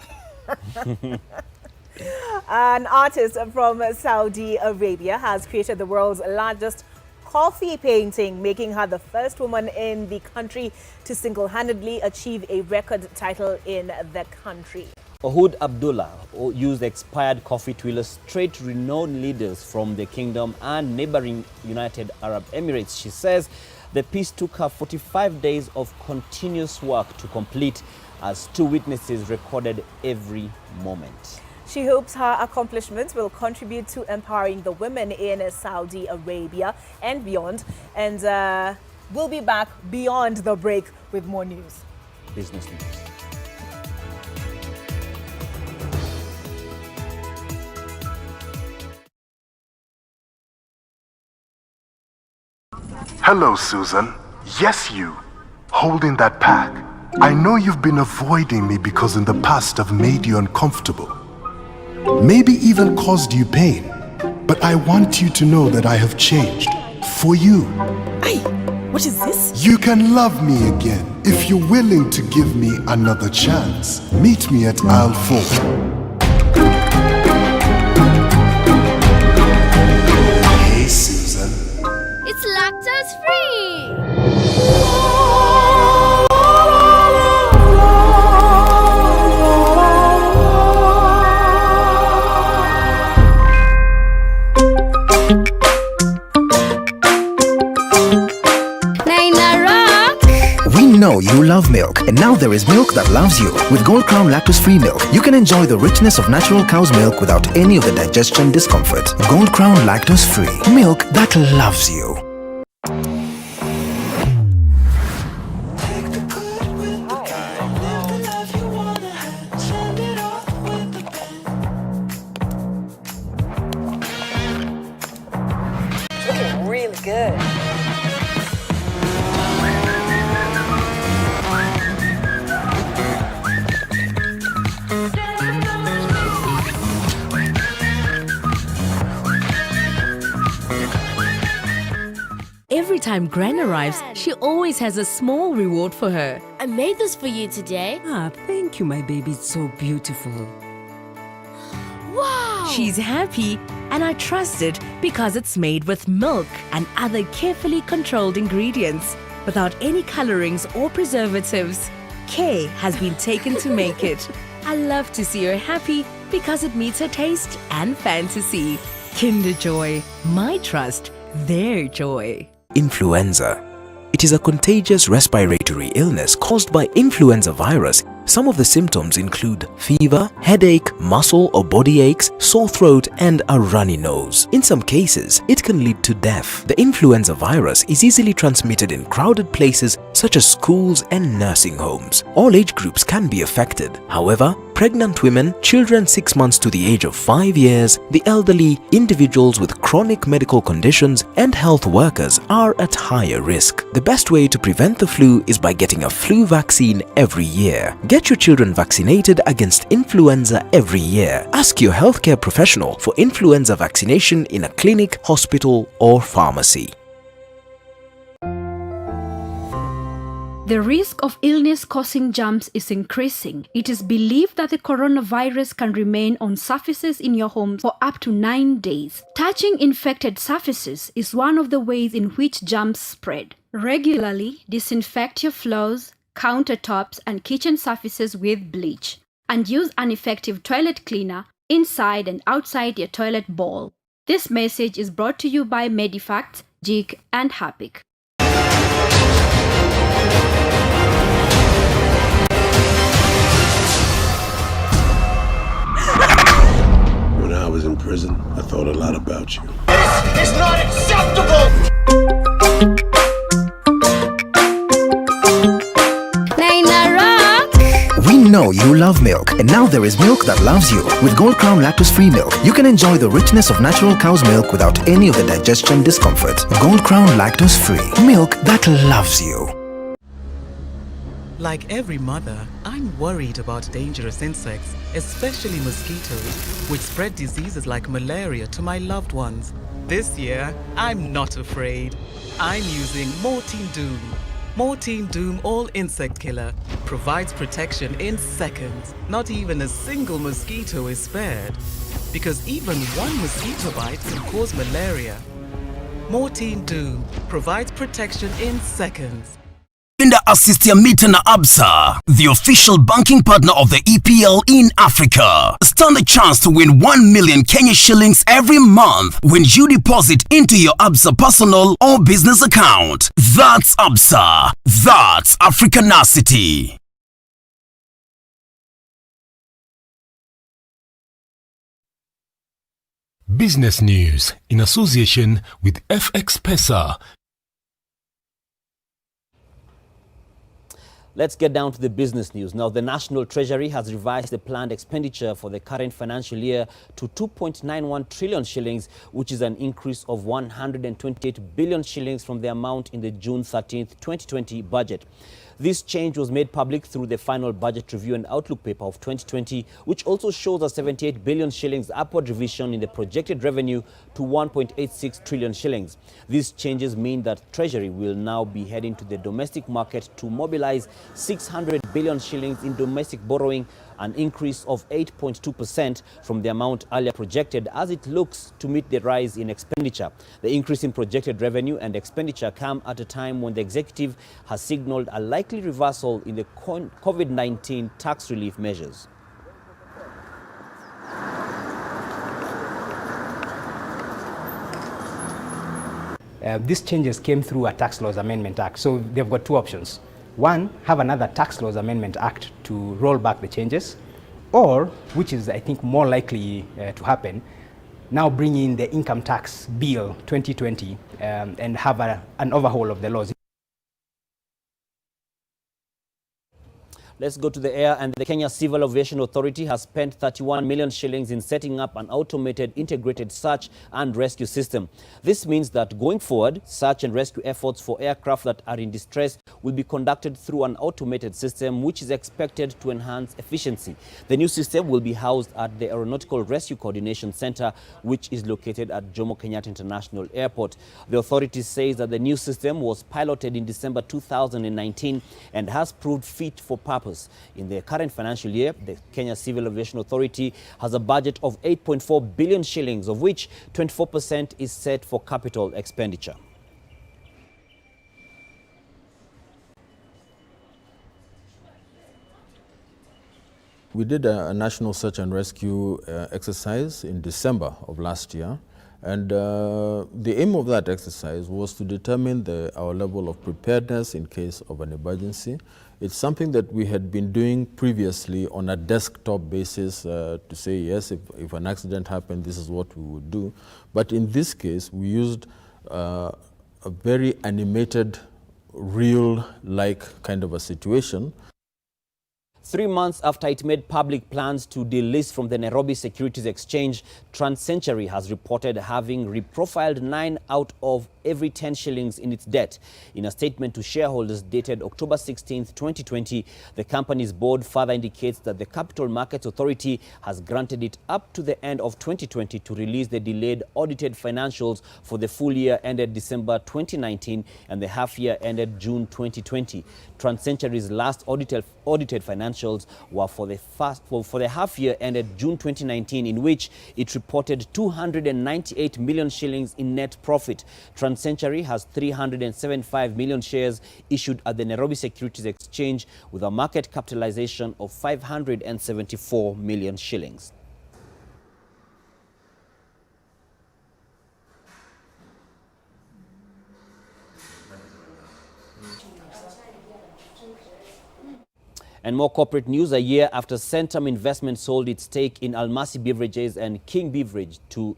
An artist from Saudi Arabia has created the world's largest coffee painting, making her the first woman in the country to single-handedly achieve a record title in the country. Ohud Abdullah used expired coffee to illustrate renowned leaders from the kingdom and neighboring United Arab Emirates. She says the piece took her 45 days of continuous work to complete, as two witnesses recorded every moment. She hopes her accomplishments will contribute to empowering the women in Saudi Arabia and beyond. And we'll be back beyond the break with more news. Business news. Hello, Susan. Yes, you. Holding that pack. I know you've been avoiding me because in the past I've made you uncomfortable. Maybe even caused you pain. But I want you to know that I have changed. For you. Hey, what is this? You can love me again if you're willing to give me another chance. Meet me at aisle 4. Hey, Susan. It's lactose free! We know you love milk, and now there is milk that loves you. With Gold Crown lactose-free milk, you can enjoy the richness of natural cow's milk without any of the digestion discomfort. Gold Crown lactose-free milk that loves you. It's looking really good. Every time Gran arrives, she always has a small reward for her. I made this for you today. Ah, thank you, my baby. It's so beautiful. Wow! She's happy, and I trust it because it's made with milk and other carefully controlled ingredients without any colorings or preservatives. Care has been taken to make it. I love to see her happy because it meets her taste and fantasy. Kinder Joy, my trust, their joy. Influenza. It is a contagious respiratory illness caused by influenza virus Some of the symptoms include fever, headache, muscle or body aches, sore throat, and a runny nose. In some cases, it can lead to death. The influenza virus is easily transmitted in crowded places such as schools and nursing homes. All age groups can be affected. However, pregnant women, children 6 months to the age of 5 years, the elderly, individuals with chronic medical conditions, and health workers are at higher risk. The best way to prevent the flu is by getting a flu vaccine every year. Get your children vaccinated against influenza every year. Ask your healthcare professional for influenza vaccination in a clinic, hospital, or pharmacy. The risk of illness causing germs is increasing. It is believed that the coronavirus can remain on surfaces in your home for up to 9 days. Touching infected surfaces is one of the ways in which germs spread. Regularly disinfect your floors, countertops, and kitchen surfaces with bleach, and use an effective toilet cleaner inside and outside your toilet bowl. This message is brought to you by Medifact, JIC, and HAPIC. When I was in prison, I thought a lot about you. This is not acceptable! We know you love milk, and now there is milk that loves you. With Gold Crown lactose-free milk, you can enjoy the richness of natural cow's milk without any of the digestion discomfort. Gold Crown lactose-free, milk that loves you. Like every mother, I'm worried about dangerous insects, especially mosquitoes, which spread diseases like malaria to my loved ones. This year, I'm not afraid. I'm using Mortein Doom. Mortein Doom All Insect Killer provides protection in seconds. Not even a single mosquito is spared, because even one mosquito bite can cause malaria. Mortein Doom provides protection in seconds. Linda Assistia Mita na Absa, the official banking partner of the EPL in Africa. Stand a chance to win 1 million Kenya shillings every month when you deposit into your Absa personal or business account. That's Absa. That's Africanacity. Business news in association with FX Pesa. Let's get down to the business news. Now, the National Treasury has revised the planned expenditure for the current financial year to 2.91 trillion shillings, which is an increase of 128 billion shillings from the amount in the June 13th, 2020 budget. This change was made public through the final budget review and outlook paper of 2020, which also shows a 78 billion shillings upward revision in the projected revenue to 1.86 trillion shillings. These changes mean that Treasury will now be heading to the domestic market to mobilize 600 billion shillings in domestic borrowing, an increase of 8.2% from the amount earlier projected, as it looks to meet the rise in expenditure. The increase in projected revenue and expenditure come at a time when the executive has signaled a likely reversal in the COVID-19 tax relief measures. These changes came through a Tax Laws Amendment Act, so they've got two options. One, have another Tax Laws Amendment Act to roll back the changes, or, which is I think more likely to happen, now bring in the Income Tax Bill 2020 and have an overhaul of the laws. Let's go to the air, and the Kenya Civil Aviation Authority has spent 31 million shillings in setting up an automated integrated search and rescue system. This means that going forward, search and rescue efforts for aircraft that are in distress will be conducted through an automated system, which is expected to enhance efficiency. The new system will be housed at the Aeronautical Rescue Coordination Center, which is located at Jomo Kenyatta International Airport. The authority says that the new system was piloted in December 2019 and has proved fit for purpose. In the current financial year, the Kenya Civil Aviation Authority has a budget of 8.4 billion shillings, of which 24% is set for capital expenditure. We did a national search and rescue exercise in December of last year, And the aim of that exercise was to determine our level of preparedness in case of an emergency. It's something that we had been doing previously on a desktop basis to say, yes, if an accident happened, this is what we would do. But in this case, we used a very animated, real-like kind of a situation. 3 months after it made public plans to delist from the Nairobi Securities Exchange, TransCentury has reported having reprofiled 9 out of every 10 shillings in its debt. In a statement to shareholders dated October 16, 2020, the company's board further indicates that the Capital Markets Authority has granted it up to the end of 2020 to release the delayed audited financials for the full year ended December 2019 and the half year ended June 2020. TransCentury's last audited financials were for the half year ended June 2019, in which it reported 298 million shillings in net profit. TransCentury has 375 million shares issued at the Nairobi Securities Exchange with a market capitalization of 574 million shillings. And more corporate news: a year after Centum Investment sold its stake in Almasi Beverages and King Beverage to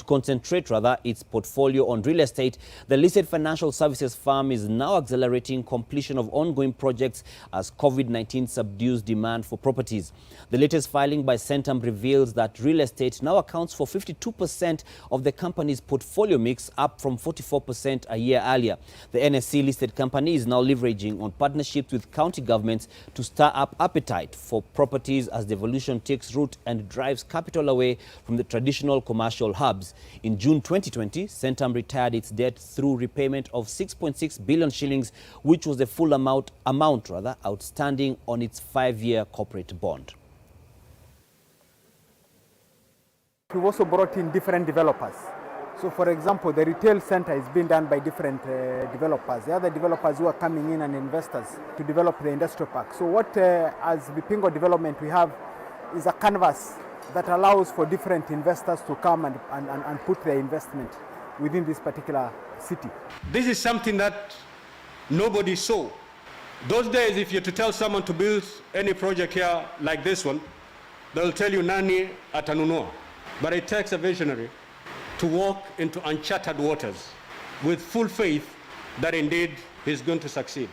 concentrate its portfolio on real estate, the listed financial services firm is now accelerating completion of ongoing projects as COVID-19 subdues demand for properties. The latest filing by Centum reveals that real estate now accounts for 52% of the company's portfolio mix, up from 44% a year earlier. The NSE-listed company is now leveraging on partnerships with county governments to stir up appetite for properties as devolution takes root and drives capital away from the traditional commercial hubs. In June 2020, Centum retired its debt through repayment of 6.6 billion shillings, which was the full amount outstanding on its 5-year corporate bond. We've also brought in different developers. So, for example, the retail center is being done by different developers. The other developers who are coming in and investors to develop the industrial park. So what, as Vipingo Development, we have is a canvas that allows for different investors to come and put their investment within this particular city. This is something that nobody saw. Those days, if you're to tell someone to build any project here like this one, they'll tell you nani atanunua. But it takes a visionary to walk into uncharted waters with full faith that indeed he's going to succeed.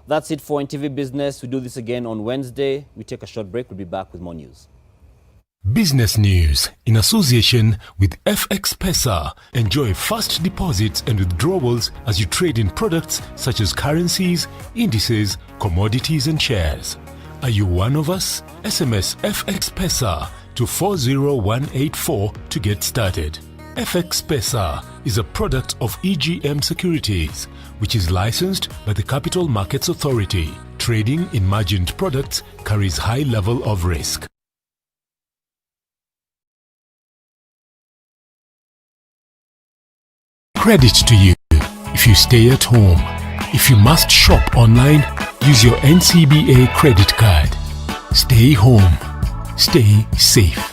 That's it for NTV Business. We do this again on Wednesday. We take a short break. We'll be back with more news. Business news in association with FX Pesa. Enjoy fast deposits and withdrawals as you trade in products such as currencies, indices, commodities and shares. Are you one of us? SMS FX Pesa to 40184 to get started. FX Pesa is a product of EGM Securities, which is licensed by the Capital Markets Authority. Trading in margined products carries high level of risk. Credit to you if you stay at home. If you must shop online, use your NCBA credit card. Stay home. Stay safe.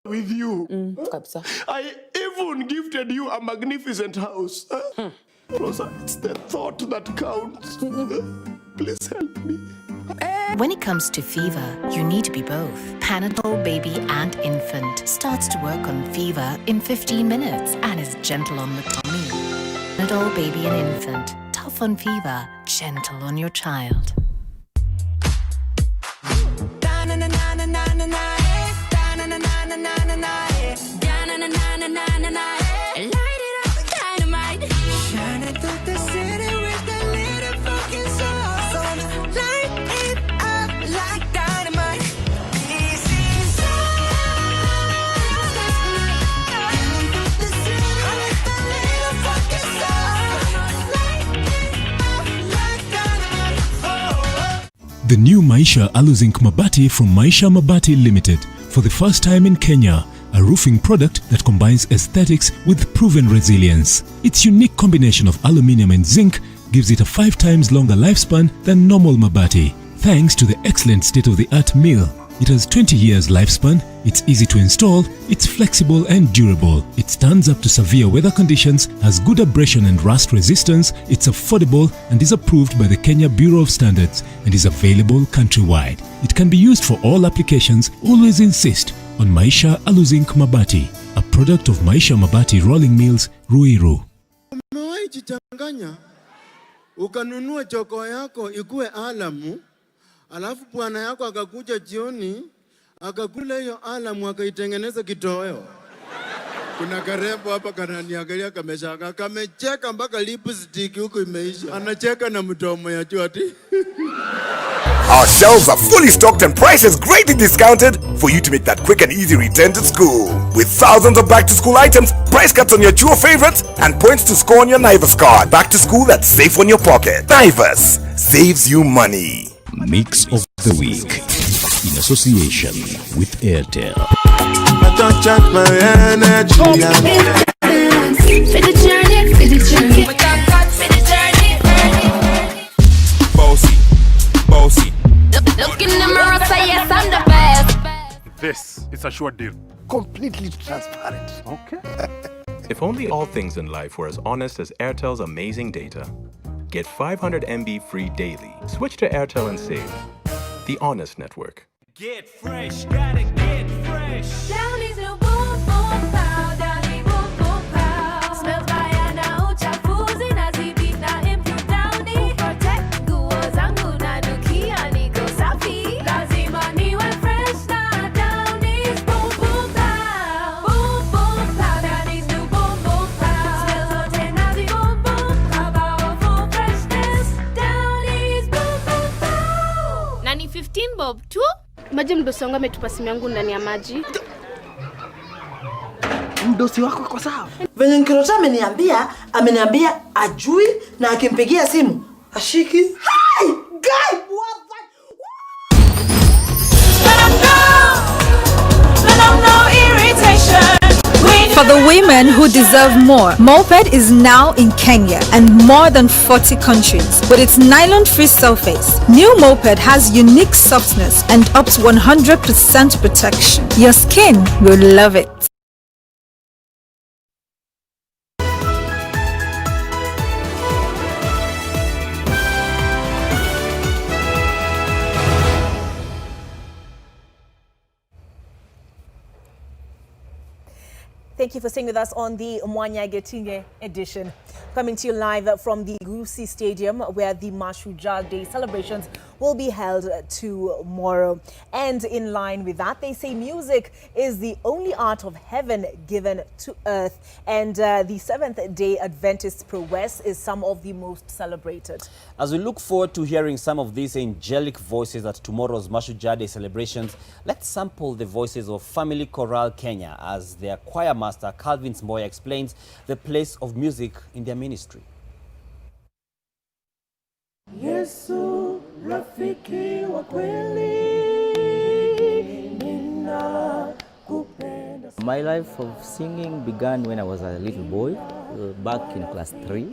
With you. I even gifted you a magnificent house. Rosa, it's the thought that counts. Please help me. When it comes to fever, you need to be both. Panadol Baby and Infant starts to work on fever in 15 minutes and is gentle on the tummy. Panadol Baby and Infant, tough on fever, gentle on your child. The new Maisha Aluzinc Mabati from Maisha Mabati Limited. For the first time in Kenya, a roofing product that combines aesthetics with proven resilience. Its unique combination of aluminium and zinc gives it a 5 times longer lifespan than normal mabati, thanks to the excellent state-of-the-art mill. It has 20 years lifespan, it's easy to install, it's flexible and durable, it stands up to severe weather conditions, has good abrasion and rust resistance, it's affordable and is approved by the Kenya Bureau of Standards and is available countrywide. It can be used for all applications. Always insist on Maisha Aluzinc Mabati, a product of Maisha Mabati Rolling Mills, Ruiru. Umewahi jichanganya ukanunua choko yako ikue alamu, alafu bwana yako akakuja jioni akakula hiyo alamu akaitengeneza kitoweo. Kuna karembo hapa kananiangalia kameshaka, kamecheka mpaka lipstick huko imeisha. Anacheka na mdomo ya chwati. Our shelves are fully stocked and prices greatly discounted for you to make that quick and easy return to school. With thousands of back-to-school items, price cuts on your Chuo favorites, and points to score on your Naivas card. Back to school that's safe on your pocket. Naivas saves you money. Mix of the Week in association with Airtel. I don't charge my energy. For the journey, for the journey. We thank God for the journey. Bossy. Look in the mirror, say yes, I'm the best. This is a short deal. Completely transparent. Okay. If only all things in life were as honest as Airtel's amazing data. Get 500 MB free daily. Switch to Airtel and save. The Honest Network. Get fresh, gotta get fresh. Down is a boom boom pow, down is boom boom pow. Smells by na uchafuzi na zibi na improve downy. Protect nguo zangu na nukia niko safi. Lazima niwe fresh na down is boom boom pow. Boom boom pow, down is new boom boom pow. Smells zote na zi boom boom powerful freshness. Down is boom boom pow. Nani 15 bob too? Maji mdosi wangu ametupa simu yangu ndani ya maji. Mdosi wako kwa sawa. Venye Nkirota ameniambia ajui na akimpigia simu ashiki. Hey! Guy! What the? For the women who deserve more, Moped is now in Kenya and more than 40 countries. With its nylon-free surface, new Moped has unique softness and up to 100% protection. Your skin will love it. Thank you for staying with us on the Mwangi edition. Coming to you live from the Gusi Stadium, where the Mashujaa Day celebrations will be held tomorrow. And in line with that, they say music is the only art of heaven given to earth. And the Seventh-day Adventist prowess is some of the most celebrated. As we look forward to hearing some of these angelic voices at tomorrow's Mashujaa Day celebrations, let's sample the voices of Family Chorale Kenya as their choir master Calvin Mboya explains the place of music in their ministry. Yesu rafiki wa kweli ninakupenda. My life of singing began when I was a little boy, back in class 3.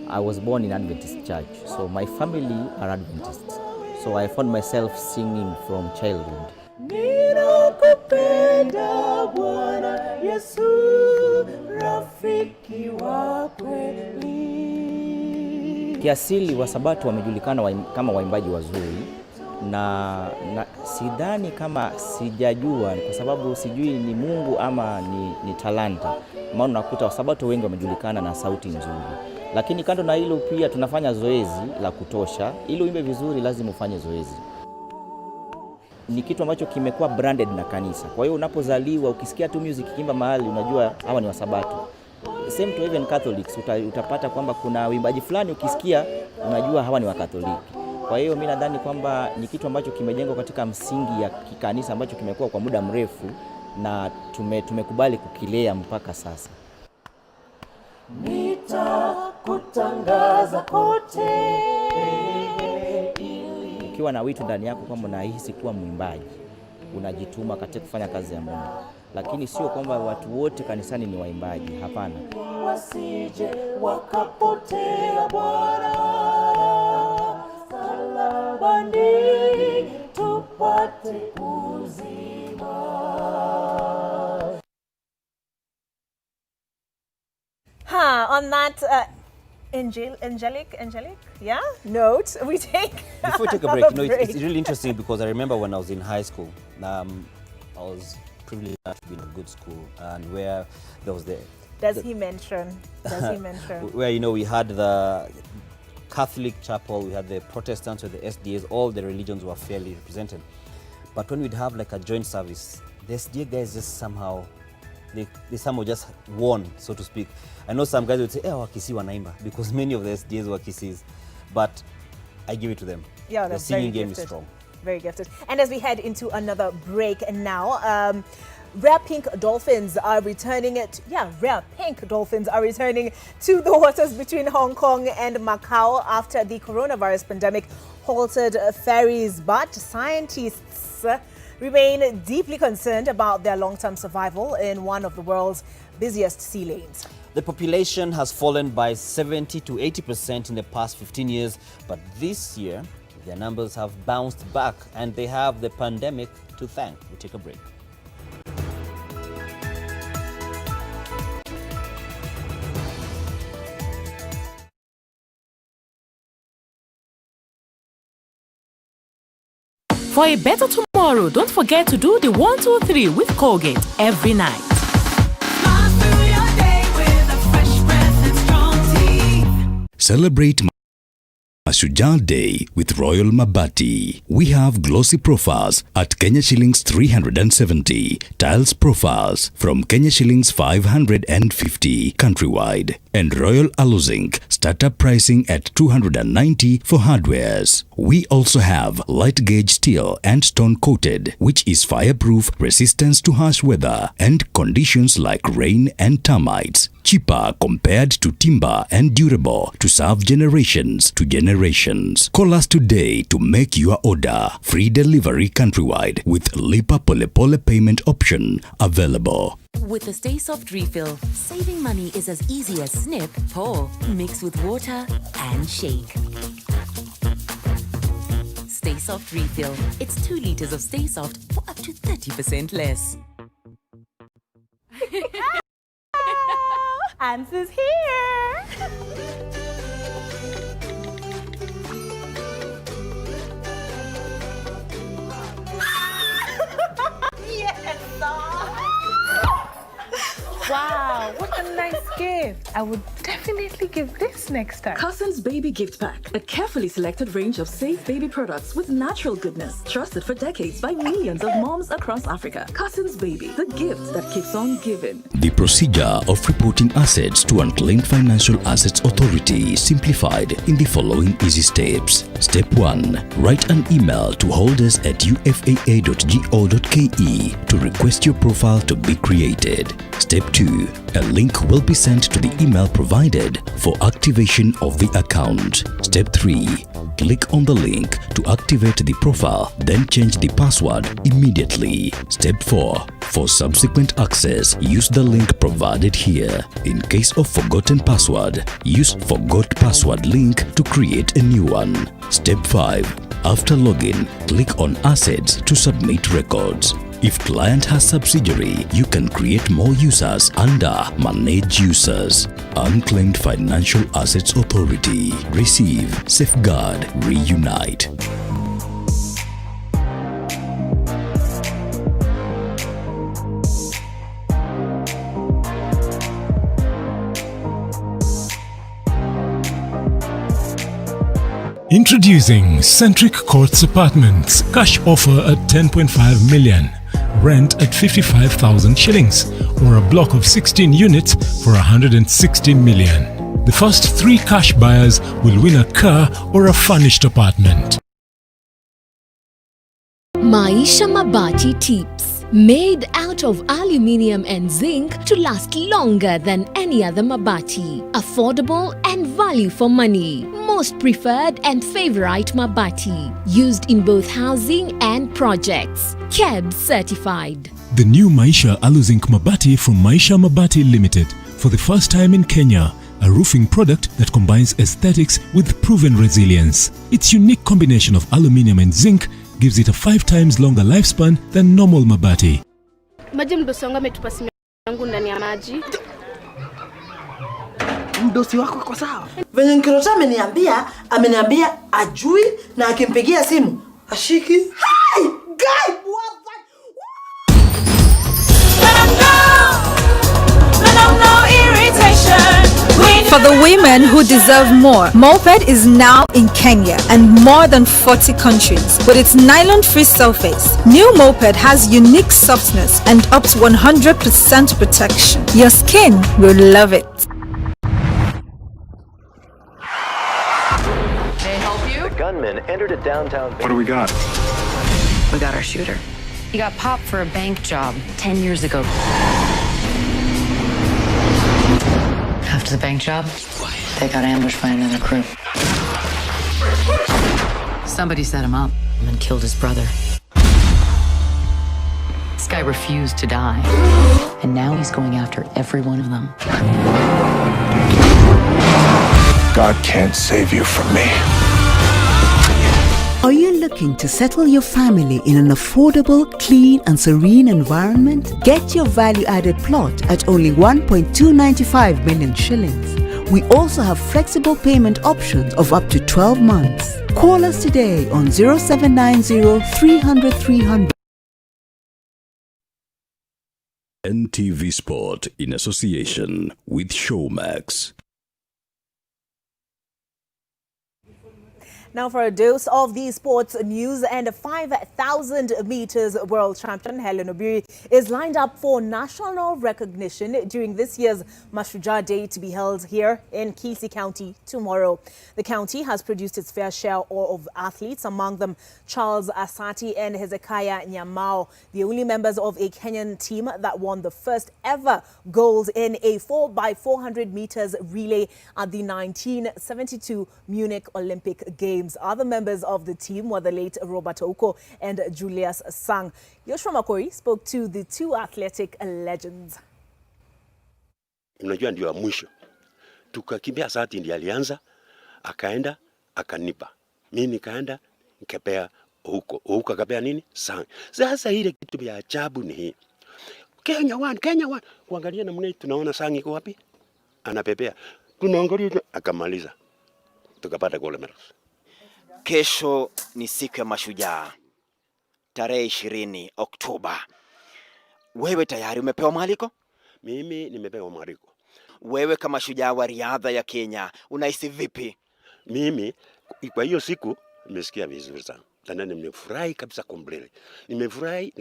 I was born in Adventist church, so my family are Adventists. So I found myself singing from childhood. Ninakupenda Bwana Yesu rafiki wa kweli. Kiasili Wasabato wamejulikana kama waimbaji wazuri na sidhani kama sijajua kwa sababu sijui ni Mungu ama ni talanta. Maana unakuta Wasabato wengi wamejulikana na sauti nzuri. Lakini kando na hilo pia tunafanya zoezi la kutosha. Ili uimbe vizuri lazima ufanye zoezi. Ni kitu ambacho kimekuwa branded na kanisa. Kwa hiyo unapozaliwa ukisikia tu music kimba mahali unajua hawa ni Wasabato. Same to even Catholics, utapata kwamba kuna uimbaji fulani ukisikia unajua hawa ni Wakatoliki. Kwa hiyo mimi nadhani kwamba ni kitu ambacho kimejengwa katika msingi ya kikanisa ambacho kimekuwa kwa muda mrefu na tumekubali kukilea mpaka sasa. Nitakutangaza kote. Ukiwa na wito ndani yako kwamba unahisi kuwa mwimbaji, unajituma katika kufanya kazi ya Mungu, lakini sio kwamba watu wote kanisani ni waimbaji, hapana. wasije wakapotea Bwana, salabani tupate uzima. On that angelic, yeah, note, we take Before we take a break, you know, it's really interesting because I remember when I was in high school, I was privileged to be in a good school, and where there was Does he mention? Where, you know, we had the Catholic chapel, we had the Protestants, or the SDAs, all the religions were fairly represented. But when we'd have like a joint service, the SDA guys just somehow, they somehow just won, so to speak. I know some guys would say, Wakisi wanaimba, because many of the SDAs were Kisis, but I give it to them. Yeah, the singing game is strong. Very gifted. And as we head into another break now, rare pink dolphins are returning to the waters between Hong Kong and Macau after the coronavirus pandemic halted ferries. But scientists remain deeply concerned about their long-term survival in one of the world's busiest sea lanes. The population has fallen by 70 to 80% in the past 15 years, but this year, their numbers have bounced back and they have the pandemic to thank. We take a break. For a better tomorrow, don't forget to do the 1, 2, 3 with Colgate every night. Celebrate Mashujaa Day with Royal Mabati. We have glossy profiles at Kenya shillings 370, tiles profiles from Kenya shillings 550 countrywide, and Royal Aluzinc startup pricing at 290 for hardwares. We also have light gauge steel and stone coated, which is fireproof, resistance to harsh weather and conditions like rain and termites. Cheaper compared to timber and durable to serve generations to generations. Call us today to make your order. Free delivery countrywide with Lipa Pole Pole payment option available. With the Stay Soft refill, saving money is as easy as snip, pour, mix with water and shake. Stay Soft refill. It's 2 liters of Stay Soft for up to 30% less. Answers here. Yes. Wow, what a nice gift. I would definitely give this next time. Cousins Baby Gift Pack, a carefully selected range of safe baby products with natural goodness, trusted for decades by millions of moms across Africa. Cousins Baby, the gift that keeps on giving. The procedure of reporting assets to Unclaimed Financial Assets Authority is simplified in the following easy steps. Step 1. Write an email to holders@ufaa.go.ke to request your profile to be created. Step 2. A link will be sent to the email provided for activation of the account. Step 3. Click on the link to activate the profile, then change the password immediately. Step 4. For subsequent access, use the link provided here. In case of forgotten password, use Forgot Password link to create a new one. Step 5. After login, click on Assets to submit records. If client has subsidiary, you can create more users under Manage Users. Unclaimed Financial Assets Authority. Receive, safeguard, reunite. Introducing Centric Courts Apartments. Cash offer at 10.5 million. Rent at 55,000 shillings, or a block of 16 units for 160 million. The first 3 cash buyers will win a car or a furnished apartment. Maisha Mabati Tips. Made out of aluminium and zinc to last longer than any other mabati. Affordable and value for money. Most preferred and favorite mabati. Used in both housing and projects. KEB certified. The new Maisha Aluzinc Mabati from Maisha Mabati Limited. For the first time in Kenya, a roofing product that combines aesthetics with proven resilience. Its unique combination of aluminium and zinc gives it a 5 times longer lifespan than normal mabati. Maji mdosi wangu ametupa simu yangu ndani ya maji. Mdosi wako kwa sawa. Venye Nkirota ameniambia ajui na akimpigia simu ashiki. Hi guy, what that? For the women who deserve more, Moped is now in Kenya and more than 40 countries. With its nylon-free surface, new Moped has unique softness and up to 100% protection. Your skin will love it. May I help you? The gunman entered a downtown... What do we got? We got our shooter. He got popped for a bank job 10 years ago. After the bank job, they got ambushed by another crew. Somebody set him up and killed his brother. This guy refused to die, and now he's going after every one of them. God can't save you from me. Are you looking to settle your family in an affordable, clean and serene environment? Get your value-added plot at only 1.295 million shillings. We also have flexible payment options of up to 12 months. Call us today on 0790 300 300. NTV Sport in association with Showmax. Now for a dose of the sports news, and 5,000 meters world champion Helen Obiri is lined up for national recognition during this year's Mashujaa Day to be held here in Kisii County tomorrow. The county has produced its fair share of athletes, among them Charles Asati and Hezekiah Nyamao, the only members of a Kenyan team that won the first ever gold in a 4x400 meters relay at the 1972 Munich Olympic Games. Other members of the team were the late Robert Ouko and Julius Sang. Yoshua Makori spoke to the two athletic legends. Unajua ndio mwisho. Tukakimbia Asati ndiye alianza, akaenda akanipa. Mimi nikaenda nikapea Ouko akapea nini? Sang. Sasa ile kitu ya ajabu ni hii. Kenya one. Kuangalia namna hii tunaona Sang iko wapi? Anapepea. Tunaangalia akamaliza. Tukapata gold medals. Kesho ni siku ya Mashujaa, tarehe 20 Oktoba. Wewe tayari umepewa mwaliko? Mimi nimepewa mwaliko. Wewe kama shujaa wa riadha ya Kenya, unahisi vipi? Mimi kwa hiyo siku nimesikia vizuri sana. Tena nimefurahi kabisa completely. Nimefurahi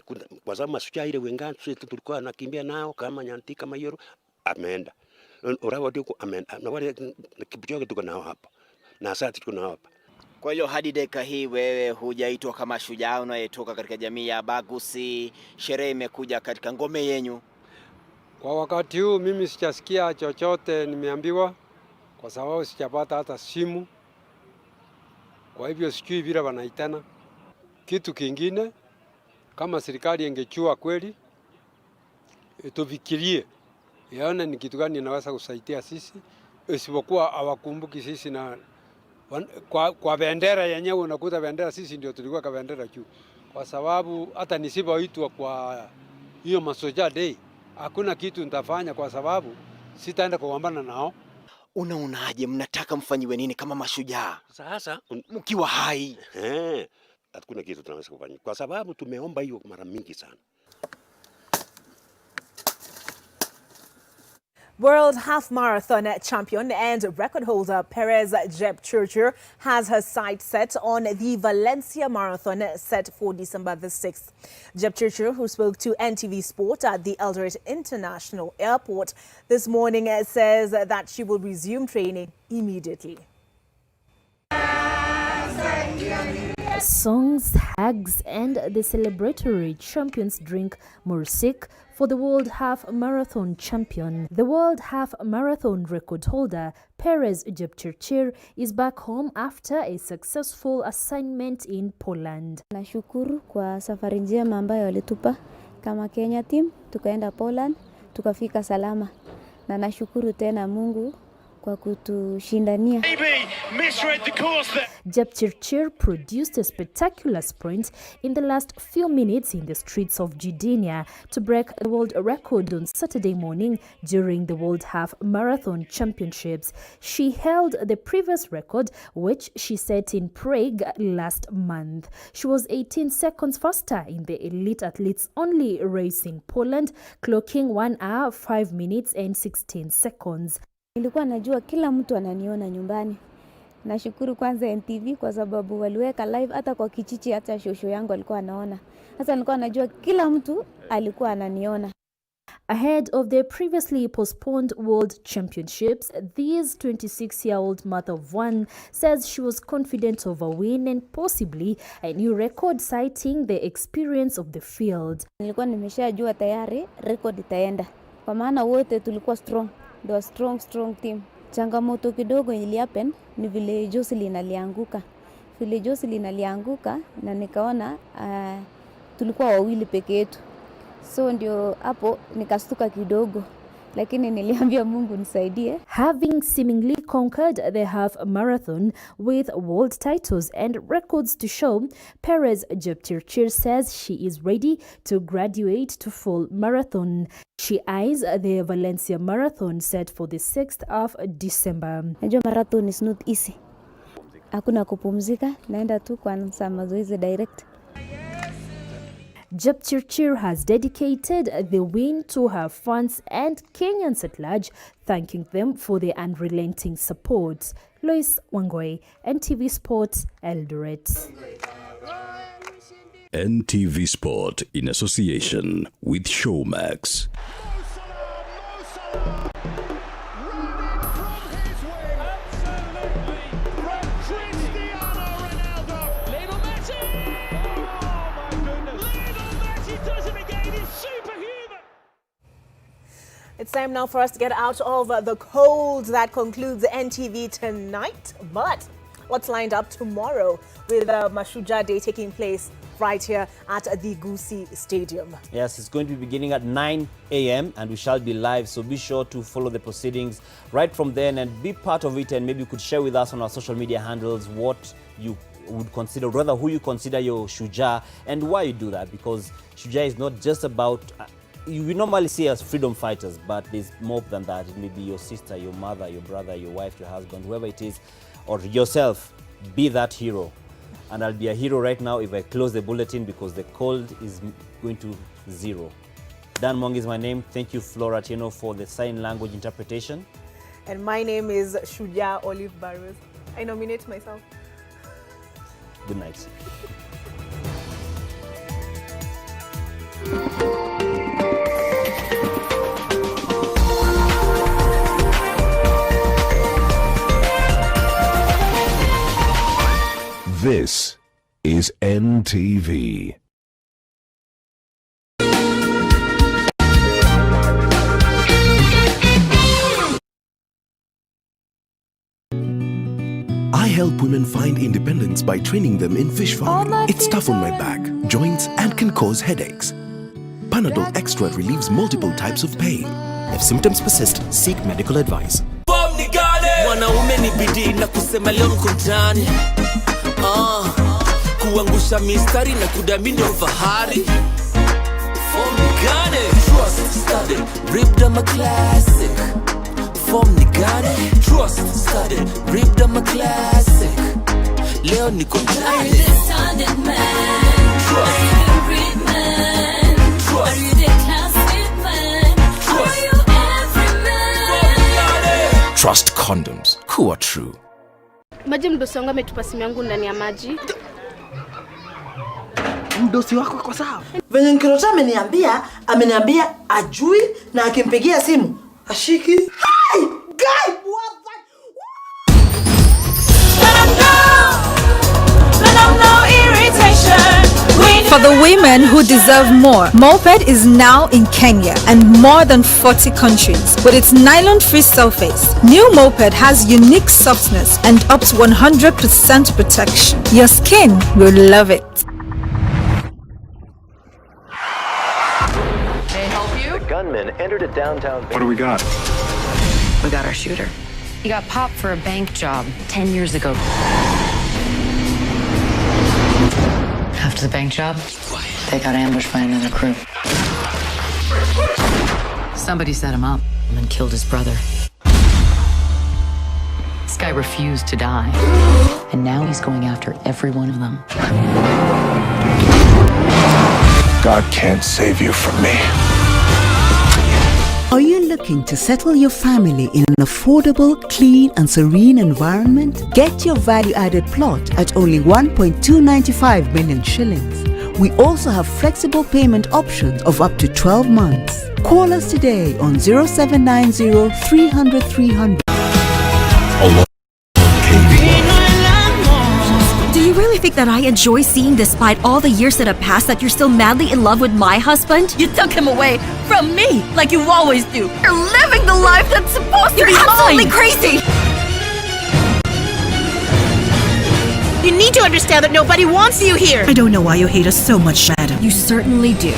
kwa sababu Mashujaa ile wengine tulikuwa nakimbia nao kama Nyanti kama Yoro ameenda. Orawa ndiko ameenda. Na wale Kipchoge tuko nao hapa. Na Asati tuko nao hapa. Kwa hiyo hadi dakika hii wewe hujaitwa kama shujaa unayetoka katika jamii ya Bagusi, sherehe imekuja katika ngome yenyu? Kwa wakati huu mimi sijasikia chochote nimeambiwa, kwa sababu sijapata hata simu. Kwa hivyo sijui vile wanaitana. Kitu kingine, kama serikali ingechua kweli, tufikirie yaone ni kitu gani inaweza kusaidia sisi, isipokuwa hawakumbuki sisi na kwa bendera yenyewe. Unakuta bendera sisi ndio tulikuwa kwa bendera juu, kwa sababu hata nisipoitwa kwa hiyo Mashujaa Day hakuna kitu nitafanya, kwa sababu sitaenda kugombana nao. Unaonaje, mnataka mfanyiwe nini kama mashujaa sasa mkiwa hai? Hakuna kitu tunaweza kufanya kwa sababu tumeomba hiyo mara mingi sana. World Half Marathon champion and record holder Perez Jepchirchir has her sights set on the Valencia Marathon set for December the 6th. Jepchirchir, who spoke to NTV Sport at the Eldoret International Airport this morning, says that she will resume training immediately. Songs, hugs and the celebratory champions drink mursik for the World Half Marathon champion. The World Half Marathon record holder Perez Jepchirchir is back home after a successful assignment in Poland. Nashukuru kwa safari njema ambayo walitupa kama Kenya team, tukaenda Poland, tukafika salama. Na nashukuru tena Mungu kwa kutushindania. Jepchirchir produced a spectacular sprint in the last few minutes in the streets of Judea to break the world record on Saturday morning during the World Half Marathon Championships. She held the previous record, which she set in Prague last month. She was 18 seconds faster in the elite athletes only race in Poland, clocking 1 hour, 5 minutes and 16 seconds. Nilikuwa najua kila mtu ananiona nyumbani. Nashukuru kwanza NTV kwa sababu waliweka live hata kwa kichichi, hata shosho yangu alikuwa anaona. Sasa nilikuwa najua kila mtu alikuwa ananiona. Ahead of the previously postponed World Championships, this 26-year-old mother of one says she was confident of a win and possibly a new record, citing the experience of the field. Nilikuwa nimeshajua tayari record itaenda. Kwa maana wote tulikuwa strong. They were strong team. Changamoto kidogo ili happen ni vile Jocelyn alianguka. Vile Jocelyn alianguka na nikaona tulikuwa wawili peke yetu. So ndio hapo nikastuka kidogo. Lakini niliambia Mungu nisaidie. Having seemingly conquered the half marathon with world titles and records to show, Perez Jepchirchir says she is ready to graduate to full marathon. She eyes the Valencia Marathon set for the 6th of December. Najua marathon is not easy. Hakuna kupumzika, naenda tu kwa mazoezi direct. Jepchirchir has dedicated the win to her fans and Kenyans at large, thanking them for their unrelenting support. Lois Wangoi, NTV Sport, Eldoret. NTV Sport in association with Showmax. It's time now for us to get out of the cold that concludes NTV tonight. But what's lined up tomorrow with Mashujaa Day taking place right here at the Gusii Stadium? Yes, it's going to be beginning at 9 a.m. and we shall be live. So be sure to follow the proceedings right from then and be part of it. And maybe you could share with us on our social media handles what you would consider, rather who you consider your Shujaa and why you do that. Because Shujaa is not just about... we normally see as freedom fighters, but there's more than that. It may be your sister, your mother, your brother, your wife, your husband, whoever it is, or yourself. Be that hero. And I'll be a hero right now if I close the bulletin because the cold is going to 0. Dann Mwangi is my name. Thank you, Flora Tieno, for the sign language interpretation. And my name is Shujaa Olive Burrows. I nominate myself. Good night. This is NTV. I help women find independence by training them in fish farming. It's tough on my back, joints, and can cause headaches. Panadol Extra relieves multiple types of pain. If symptoms persist, seek medical advice. Wanaume ni bidii na kusema leo mkutani. Kuangusha mistari na kudamini ufahari. Form ni gane. Trust, study, rip them a classic. Form ni gane. Trust, study, rip them a classic. Leo ni kutani. Are you the standard man? Trust. Are you the real man? Trust. Are you the classic man? Trust. Are you every man? Trust condoms. Who are true. Maji mdosi wangu ametupa simu yangu ndani ya maji. Mdosi wako kwa sawa. Venye Nkirota ameniambia ajui na akimpigia simu ashiki. Hey! Guy! What that? For the women who deserve more, Moped is now in Kenya and more than 40 countries. With its nylon-free surface, new Moped has unique softness and up to 100% protection. Your skin will love it. gunman entered a downtown... What do we got? We got our shooter. He got popped for a bank job 10 years ago. After the bank job, they got ambushed by another crew. Somebody set him up and then killed his brother. This guy refused to die. And now he's going after every one of them. God can't save you from me. Are you looking to settle your family in an affordable, clean and serene environment? Get your value-added plot at only 1.295 million shillings. We also have flexible payment options of up to 12 months. Call us today on 0790 300 300. Do you really think that I enjoy seeing, despite all the years that have passed, that you're still madly in love with my husband? You took him away from me, like you always do. You're living the life that's supposed to be mine! You're absolutely crazy! You need to understand that nobody wants you here! I don't know why you hate us so much, Madam. You certainly do.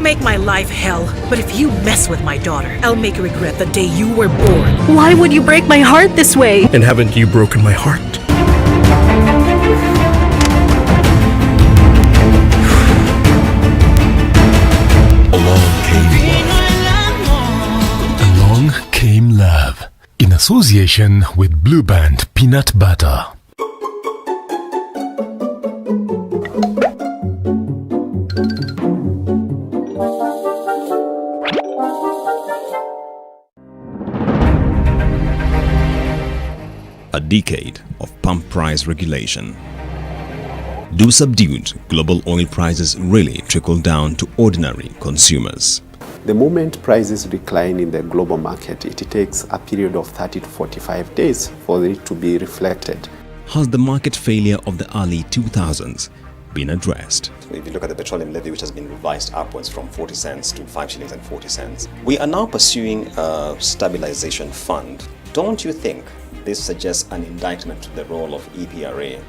Make my life hell, but if you mess with my daughter, I'll make you regret the day you were born. Why would you break my heart this way? And haven't you broken my heart? Along Came Love, in association with Blue Band Peanut Butter. A decade of pump price regulation. Do subdued global oil prices really trickle down to ordinary consumers? The moment prices decline in the global market, it takes a period of 30 to 45 days for it to be reflected. Has the market failure of the early 2000s been addressed? If you look at the petroleum levy, which has been revised upwards from 40 cents to 5 shillings and 40 cents, we are now pursuing a stabilization fund. Don't you think this suggests an indictment to the role of EPRA?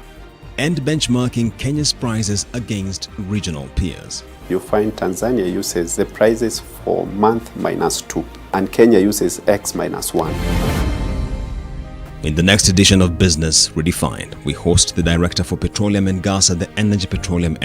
And benchmarking Kenya's prices against regional peers. You find Tanzania uses the prices for month -2 and Kenya uses X -1. In the next edition of Business Redefined, we host the Director for Petroleum and Gas at the Energy, Petroleum and